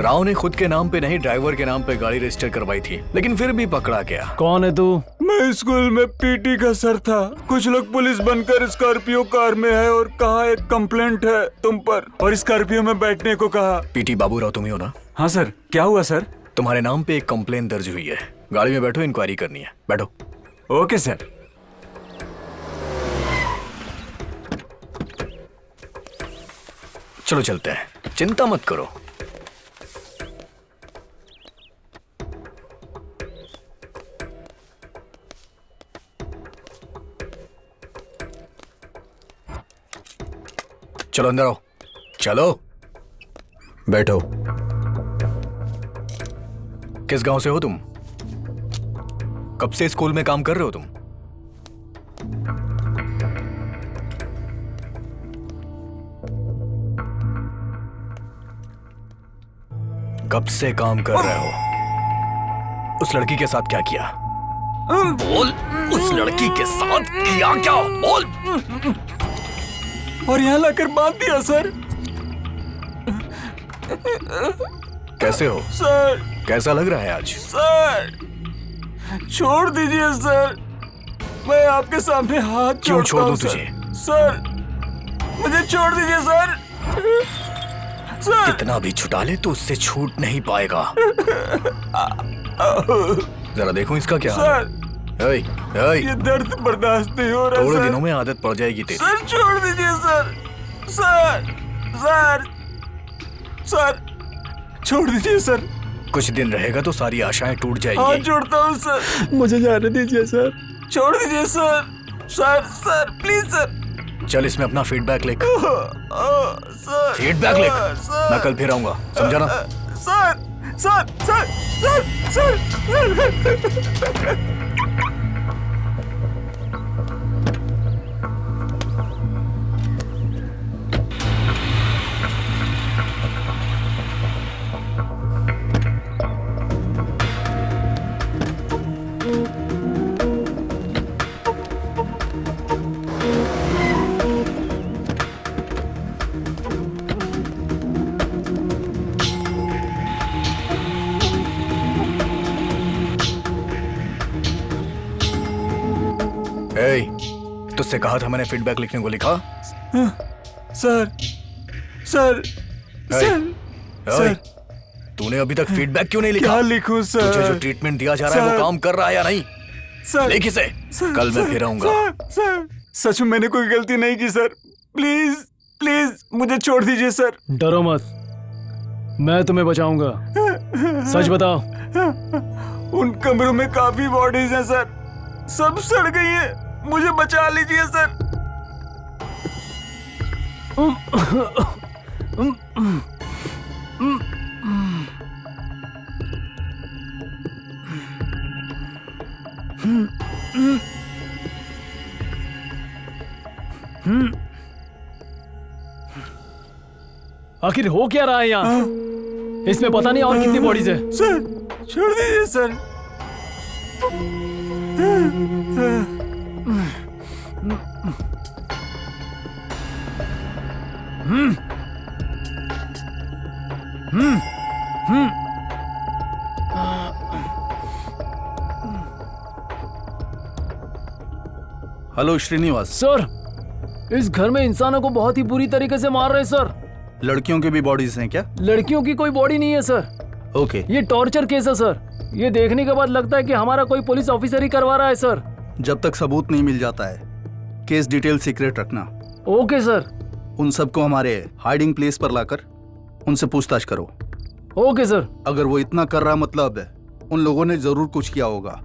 राव ने खुद के नाम पे नहीं, ड्राइवर के नाम पे गाड़ी रजिस्टर करवाई थी, लेकिन फिर भी पकड़ा गया। कौन है तू? मैं स्कूल में पीटी का सर था। कुछ लोग पुलिस बनकर स्कॉर्पियो कार में है और कहा एक कंप्लेंट है तुम पर, और स्कॉर्पियो में बैठने को कहा। पीटी बाबू राव तुम ही हो ना? हाँ सर। क्या हुआ सर? तुम्हारे नाम पे एक कंप्लेंट दर्ज हुई है। गाड़ी में बैठो, इंक्वायरी करनी है। बैठो। Okay sir. चलो चलते हैं, चिंता मत करो। चलो अंदर आओ। चलो। बैठो। किस गांव से हो तुम? कब से स्कूल में काम कर रहे हो तुम? कब से काम कर रहे हो? उस लड़की के साथ क्या किया? बोल, उस लड़की के साथ किया क्या? बोल। और यहाँ लाकर बांध दिया सर। कैसे हो सर? कैसा लग रहा है आज? सर छोड़ दीजिए सर, मैं आपके सामने हाथ क्यों छोड़ दूं सर। तुझे? सर मुझे छोड़ दीजिए सर। सर कितना भी छुटा ले तो उससे छूट नहीं पाएगा। जरा देखो इसका क्या हाल है। ये दर्द बर्दाश्त नहीं हो रहा। थोड़े सर। दिनों में आदत पड़ जाएगी तेरी। सर छोड़ दीजिए सर। सर सर सर छोड़ दीजिए सर। कुछ दिन रहेगा तो सारी आशाएं टूट हाथ जाएंगी। जोड़ता हूँ सर, मुझे जाने दीजिए सर। छोड़ दीजिए sir. Sir sir please sir. चल इसमें अपना फीडबैक लिख। सर फीडबैक लिख। सर, मैं कल फिर आऊंगा, समझा ना? Sir sir sir sir sir. तुझसे कहा था मैंने फीडबैक लिखने को, लिखा? सर सर सर सर तूने अभी तक फीडबैक क्यों नहीं लिखा? क्या लिखूं सर? तुझे जो ट्रीटमेंट दिया जा रहा है वो काम कर रहा है या नहीं? सर लिख इसे। कल मैं फिर आऊंगा। सर सच में मैंने कोई गलती नहीं की सर। प्लीज प्लीज मुझे छोड़ दीजिए सर। डरो मत, मैं तुम्हें बचाऊंगा। सच बताओ। उन कमरों में काफी बॉडीज हैं सर, सब सड़ गई हैं। मुझे बचा लीजिए सर। आखिर हो क्या रहा है यहाँ? इसमें पता नहीं और कितनी बॉडीज है। सर छोड़ दीजिए सर। हेलो श्रीनिवास। सर इस घर में इंसानों को बहुत ही बुरी तरीके से मार रहे हैं सर। लड़कियों की भी बॉडीज हैं क्या? लड़कियों की कोई बॉडी नहीं है सर। ओके। ये टॉर्चर केस है सर। ये देखने के बाद लगता है कि हमारा कोई पुलिस ऑफिसर ही करवा रहा है सर। जब तक सबूत नहीं मिल जाता है केस डिटेल सीक्रेट रखना। Okay sir. उन सबको हमारे हाइडिंग प्लेस पर लाकर उनसे पूछताछ करो। Okay sir. अगर वो इतना कर रहा मतलब उन लोगों ने जरूर कुछ किया होगा।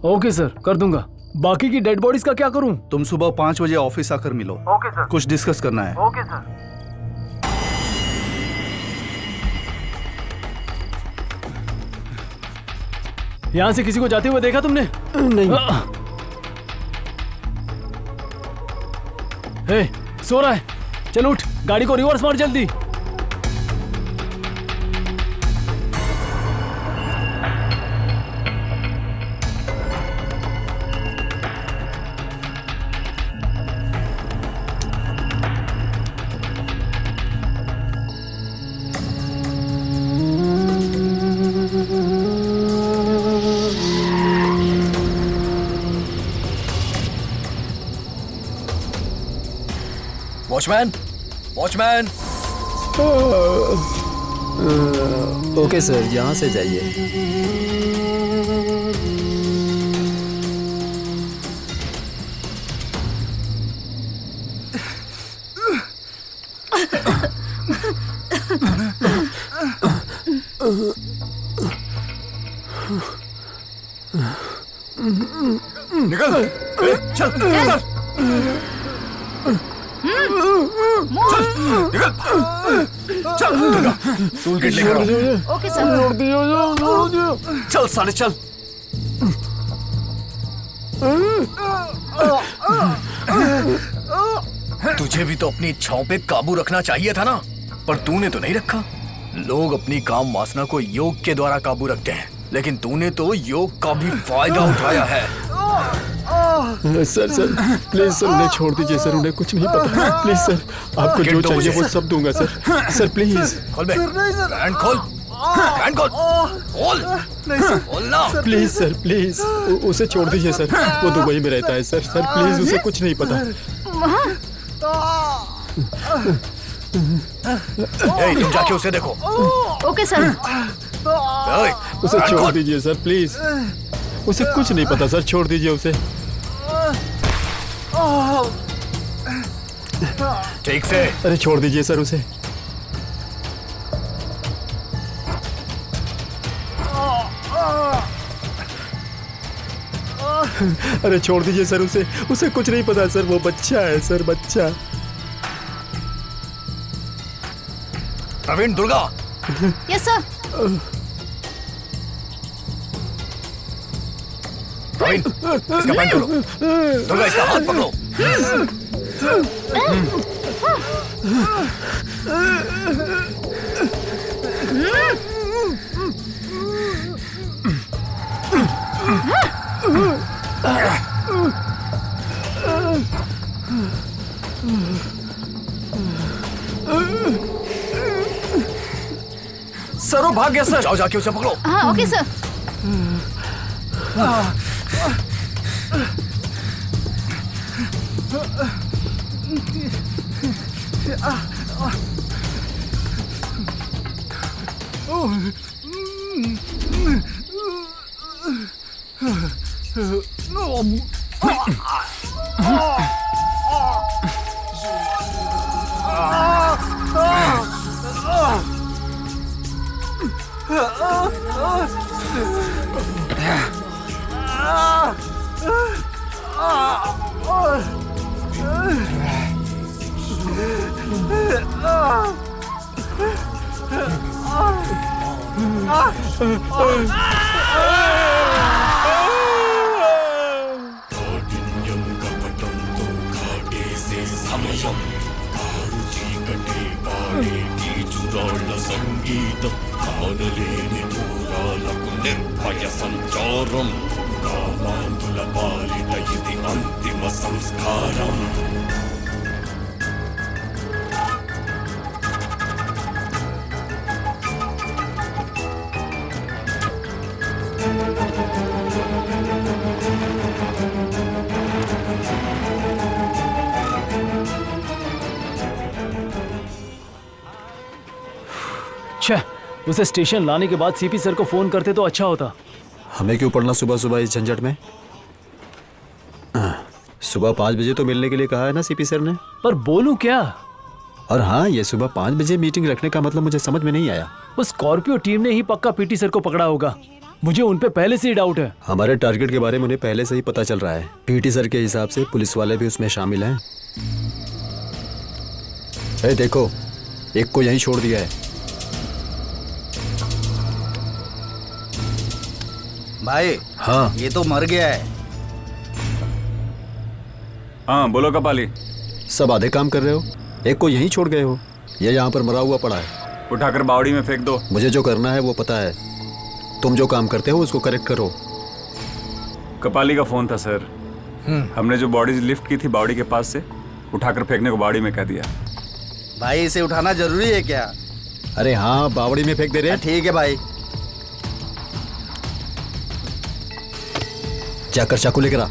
ओके सर, कर दूंगा। बाकी की डेड बॉडीज का क्या करूं? तुम सुबह 5 बजे ऑफिस आकर मिलो। Okay sir. कुछ डिस्कस करना है। Okay sir. यहाँ से किसी को जाते हुए देखा तुमने? नहीं। हे, सो रहा है। चल उठ, गाड़ी को रिवर्स मार जल्दी। Watchman, watchman. ओके सर, यहाँ से जाइए। निकल। चल चल चल टूल किट लेकर आओ। Okay sir. चल साले चल। तुझे भी तो अपनी इच्छाओं पे काबू रखना चाहिए था ना, पर तूने तो नहीं रखा। लोग अपनी काम वासना को योग के द्वारा काबू रखते हैं, लेकिन तूने तो योग का भी फायदा उठाया है। सर प्लीज सर, उन्हें छोड़ दीजिए सर, उन्हें कुछ नहीं पता। प्लीज सर, आपको जो चाहिए वो सब दूंगा सर प्लीज। खोल बे, हैंड खोल, हैंड खोल, खोल, नहीं सर, खोल ना। प्लीज सर, प्लीज उसे छोड़ दीजिए सर, वो दुबई में रहता है सर प्लीज, उसे कुछ नहीं पता। तुम जाके उसे देखो। Okay sir. उसे छोड़ दीजिए सर प्लीज, उसे कुछ नहीं पता सर, छोड़ दीजिए उसे। ठीक से। अरे छोड़ दीजिए सर उसे। अरे छोड़ दीजिए सर उसे, उसे कुछ नहीं पता सर, वो बच्चा है सर, बच्चा। प्रवीण, दुर्गा। Yes sir. प्रवीण, इसका पैंट खोलो। दुर्गा, इसका हाथ पकड़ो। सर वो भाग गया सर। जाओ जाके उसे पकड़ो। हाँ ओके सर। సంగీతం కానలేని దూరాలకు నిర్భయ సంచారం కామాంధుల పాలిట ఇది అంతిమ సంస్కారం. उसे स्टेशन लाने के बाद सीपी सर को फोन करते तो अच्छा होता। हमें क्यों पढ़ना सुबह सुबह इस झंझट में? सुबह 5 बजे तो मिलने के लिए कहा है ना सीपी सर ने। पर बोलूं क्या? और हाँ, ये सुबह 5 बजे मीटिंग रखने का मतलब मुझे समझ में नहीं आया। उस स्कॉर्पियो टीम ने ही पक्का पीटी सर को पकड़ा होगा, मुझे उन पे पहले से ही डाउट है। हमारे टारगेट के बारे में उन्हें पहले से ही पता चल रहा है। पीटी सर के हिसाब से पुलिस वाले भी उसमें शामिल हैं। देखो, एक को यहीं छोड़ दिया है। भाई हाँ, ये तो मर गया है। हाँ बोलो कपाली। सब आधे काम कर रहे हो, एक को यहीं छोड़ गए हो। ये यहाँ पर मरा हुआ पड़ा है, उठाकर बावड़ी में फेंक दो। मुझे जो करना है वो पता है, तुम जो काम करते हो उसको करेक्ट करो। कपाली का फोन था सर। हमने जो बॉडीज लिफ्ट की थी बावड़ी के पास से, उठाकर फेंकने को बावड़ी में कह दिया। भाई इसे उठाना जरूरी है क्या? अरे हाँ, बावड़ी में फेंक दे रहे हैं। ठीक है भाई। जाकर चाकू लेकर आ।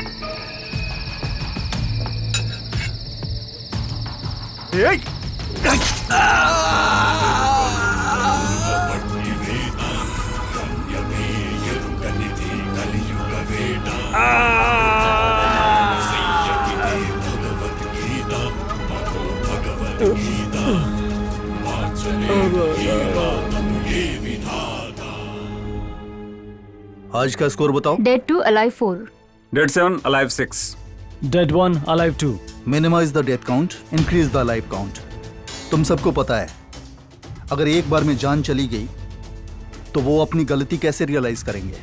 आज का स्कोर बताओ। Dead 2 alive 4, dead 7 alive 6, dead 1 alive 2। Minimise the death count, increase the life count. तुम सबको पता है, अगर एक बार में जान चली गई तो वो अपनी गलती कैसे रियलाइज करेंगे?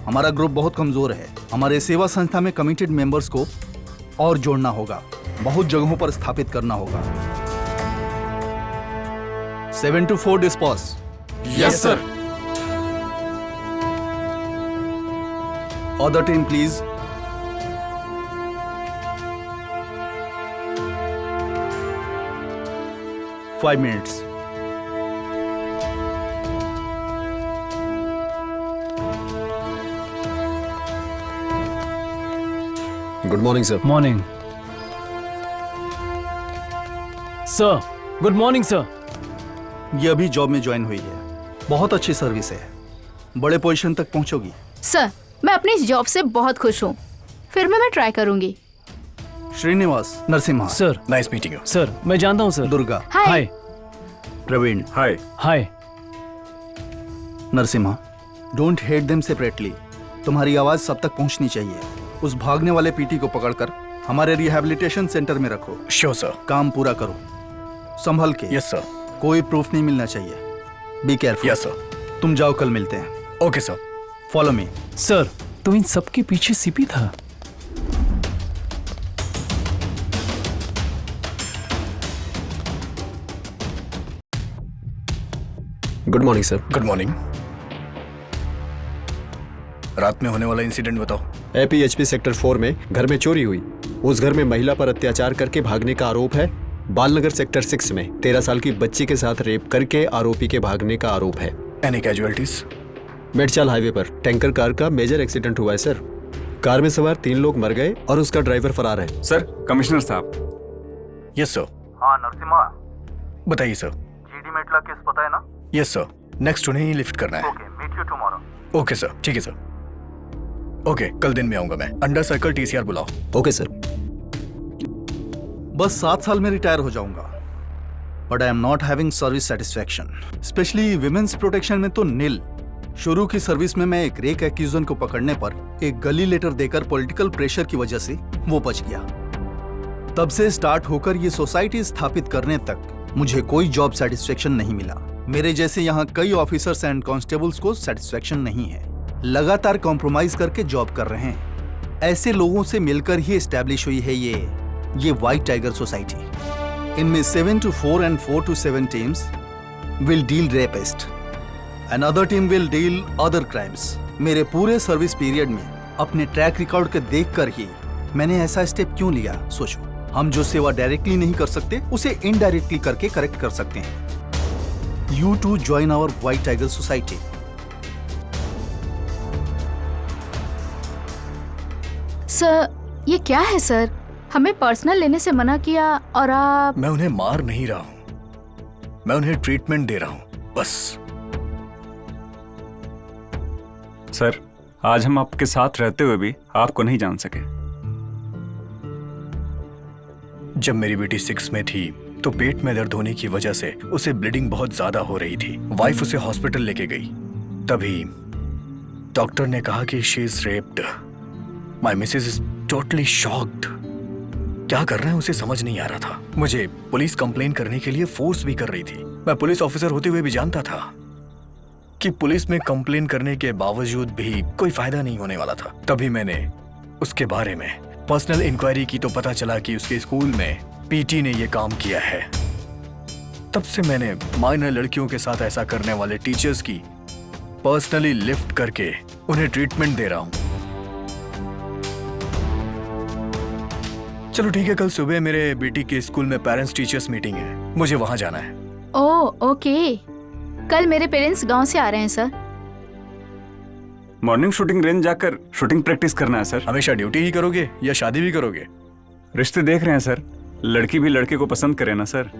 हमारा ग्रुप बहुत कमजोर है। हमारे सेवा संस्था में कमिटेड मेंबर्स को और जोड़ना होगा, बहुत जगहों पर स्थापित करना होगा। 7 to 4 dispatch. Yes sir. Other team please. Five minutes. Good morning sir. Morning sir. Good morning sir. ये अभी जॉब में ज्वाइन हुई है, बहुत अच्छी सर्विस है, बड़े पोजीशन तक पहुंचोगी। सर मैं अपनी इस जॉब से बहुत खुश हूँ, फिर मैं ट्राई करूंगी। Srinivas Narasimha. Sir nice meeting you. Sir मैं जानता हूँ सर। Durga. Hi. Praveen. Hi. Hi. Narasimha, don't hate them separately. तुम्हारी आवाज सब तक पहुंचनी चाहिए। उस भागने वाले पीटी को पकड़कर हमारे रिहैबिलिटेशन सेंटर में रखो। Sure sir. काम पूरा करो, संभल के। Yes sir. कोई प्रूफ नहीं मिलना चाहिए। Be careful. Yes sir. तुम जाओ, कल मिलते हैं। Okay sir. फॉलो मी। सर तुम इन सबके पीछे सीपी था? Good morning sir. Good morning. रात में होने वाला इंसिडेंट बताओ। APHP सेक्टर 4 में घर में चोरी हुई। उस घर में महिला पर अत्याचार करके भागने का आरोप है। बालनगर सेक्टर 6 में 13 साल की बच्ची के साथ रेप करके आरोपी के भागने का आरोप है। Any casualties? मेडचाल हाईवे पर टैंकर कार का मेजर एक्सीडेंट हुआ है सर। कार में सवार 3 लोग मर गए और उसका ड्राइवर फरार है। सर कमिश्नर साहब। Yes sir. हाँ नरसिम्हा, बताइए सर। जीडी मेटला केस पता है ना? Yes sir. नेक्स्ट उन्हें ही लिफ्ट करना है। Okay, meet you tomorrow. Okay sir, ठीक है सर। ओके, कल दिन में आऊंगा मैं। अंडर सर्कल TCR बुलाओ। Okay sir. बस 7 साल में रिटायर हो जाऊंगा, but I am not having service satisfaction, specially women's protection में तो नील। शुरू की सर्विस में मैं एक रेक एक्यूजन को पकड़ने पर एक गली लेटर देकर पॉलिटिकल प्रेशर की वजह से वो बच गया। तब से स्टार्ट होकर ये सोसाइटी स्थापित करने तक मुझे कोई जॉब सेटिस्फैक्शन नहीं मिला। मेरे जैसे यहाँ कई ऑफिसर्स एंड कांस्टेबल्स को सेटिस्फैक्शन नहीं है, लगातार कॉम्प्रोमाइज करके जॉब कर रहे हैं। ऐसे लोगों से मिलकर ही एस्टैब्लिश हुई है ये व्हाइट टाइगर सोसाइटी। इनमें 7 to 4 and 4 to 7 teams will deal rapist, another team will deal other crimes। मेरे पूरे सर्विस पीरियड में अपने ट्रैक रिकॉर्ड को देखकर ही मैंने ऐसा स्टेप क्यों लिया। सोचो, हम जो सेवा डायरेक्टली नहीं कर सकते उसे इनडायरेक्टली करके करेक्ट कर सकते हैं। You too join our White Tiger Society। Sir ये क्या है सर? हमें पर्सनल लेने से मना किया और आप। मैं उन्हें मार नहीं रहा हूं, मैं उन्हें ट्रीटमेंट दे रहा हूं बस। सर आज हम आपके साथ रहते हुए भी आपको नहीं जान सके। जब मेरी बेटी 6 में थी तो पेट में दर्द होने की वजह से उसे ब्लीडिंग बहुत ज्यादा हो रही थी। वाइफ उसे हॉस्पिटल लेके गई, तभी डॉक्टर ने कहा कि she is raped. My Mrs is totally shocked. क्या कर रहे हैं उसे समझ नहीं आ रहा था। मुझे पुलिस कंप्लेन करने के लिए फोर्स भी कर रही थी। मैं पुलिस ऑफिसर होते हुए भी जानता था कि पुलिस में कंप्लेन करने के बावजूद भी कोई फायदा नहीं होने वाला था। तभी मैंने उसके बारे में पर्सनल इंक्वायरी की तो पता चला कि उसके स्कूल में पीटी ने ये काम किया है। तब से मैंने माइनर लड़कियों के साथ ऐसा करने वाले टीचर्स की पर्सनली लिफ्ट करके उन्हें ट्रीटमेंट दे रहा हूं। चलो ठीक है, कल सुबह मेरे बेटी के स्कूल में पेरेंट्स टीचर्स मीटिंग है, मुझे वहां जाना है। ओह ओके, कल मेरे पेरेंट्स गांव से आ रहे हैं सर। मॉर्निंग शूटिंग रेंज जाकर शूटिंग प्रैक्टिस करना है सर। हमेशा ड्यूटी ही करोगे या शादी भी करोगे? रिश्ते देख रहे हैं सर, लड़की भी लड़के को पसंद करे ना सर।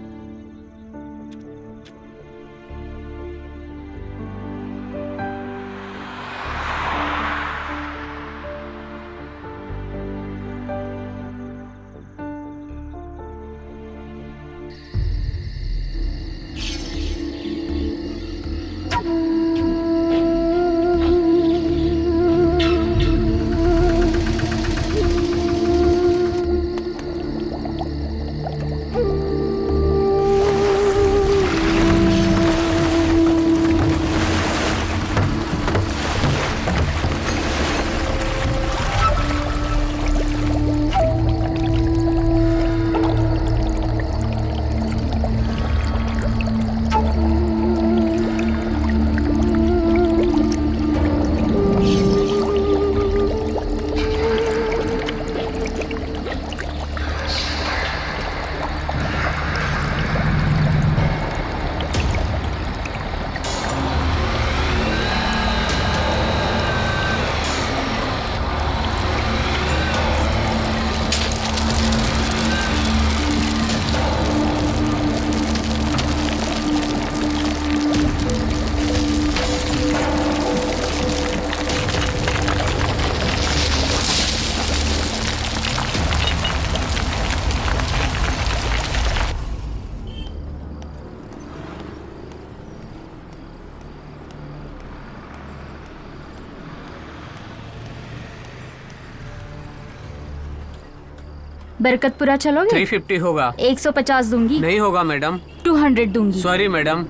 बरकतपुरा चलोगे? 350 होगा। 150 दूंगी। नहीं होगा मैडम। 200 दूंगी। Sorry madam.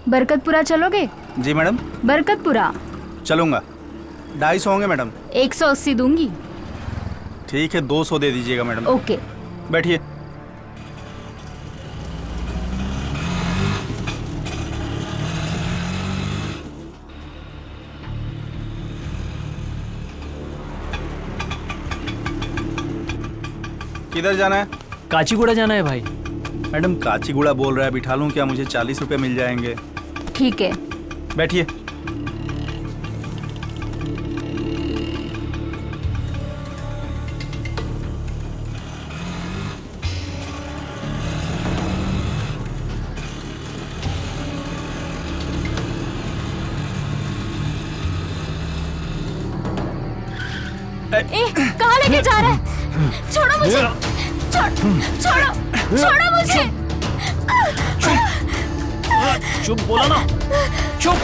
बरकतपुरा चलोगे? जी मैडम। बरकतपुरा चलूंगा। 250 होंगे मैडम। 180 दूंगी। ठीक है 200 दे दीजिएगा मैडम। ओके बैठिए। किधर जाना है? काचीगुड़ा जाना है भाई। मैडम काचीगुड़ा बोल रहा है, बिठा लूं क्या? मुझे 40 रुपए मिल जाएंगे। ठीक है। बैठिए। कहाँ लेके जा रहा है? छोड़ो मुझे। छोड़ो मुझे। चुप बोला ना। चुप।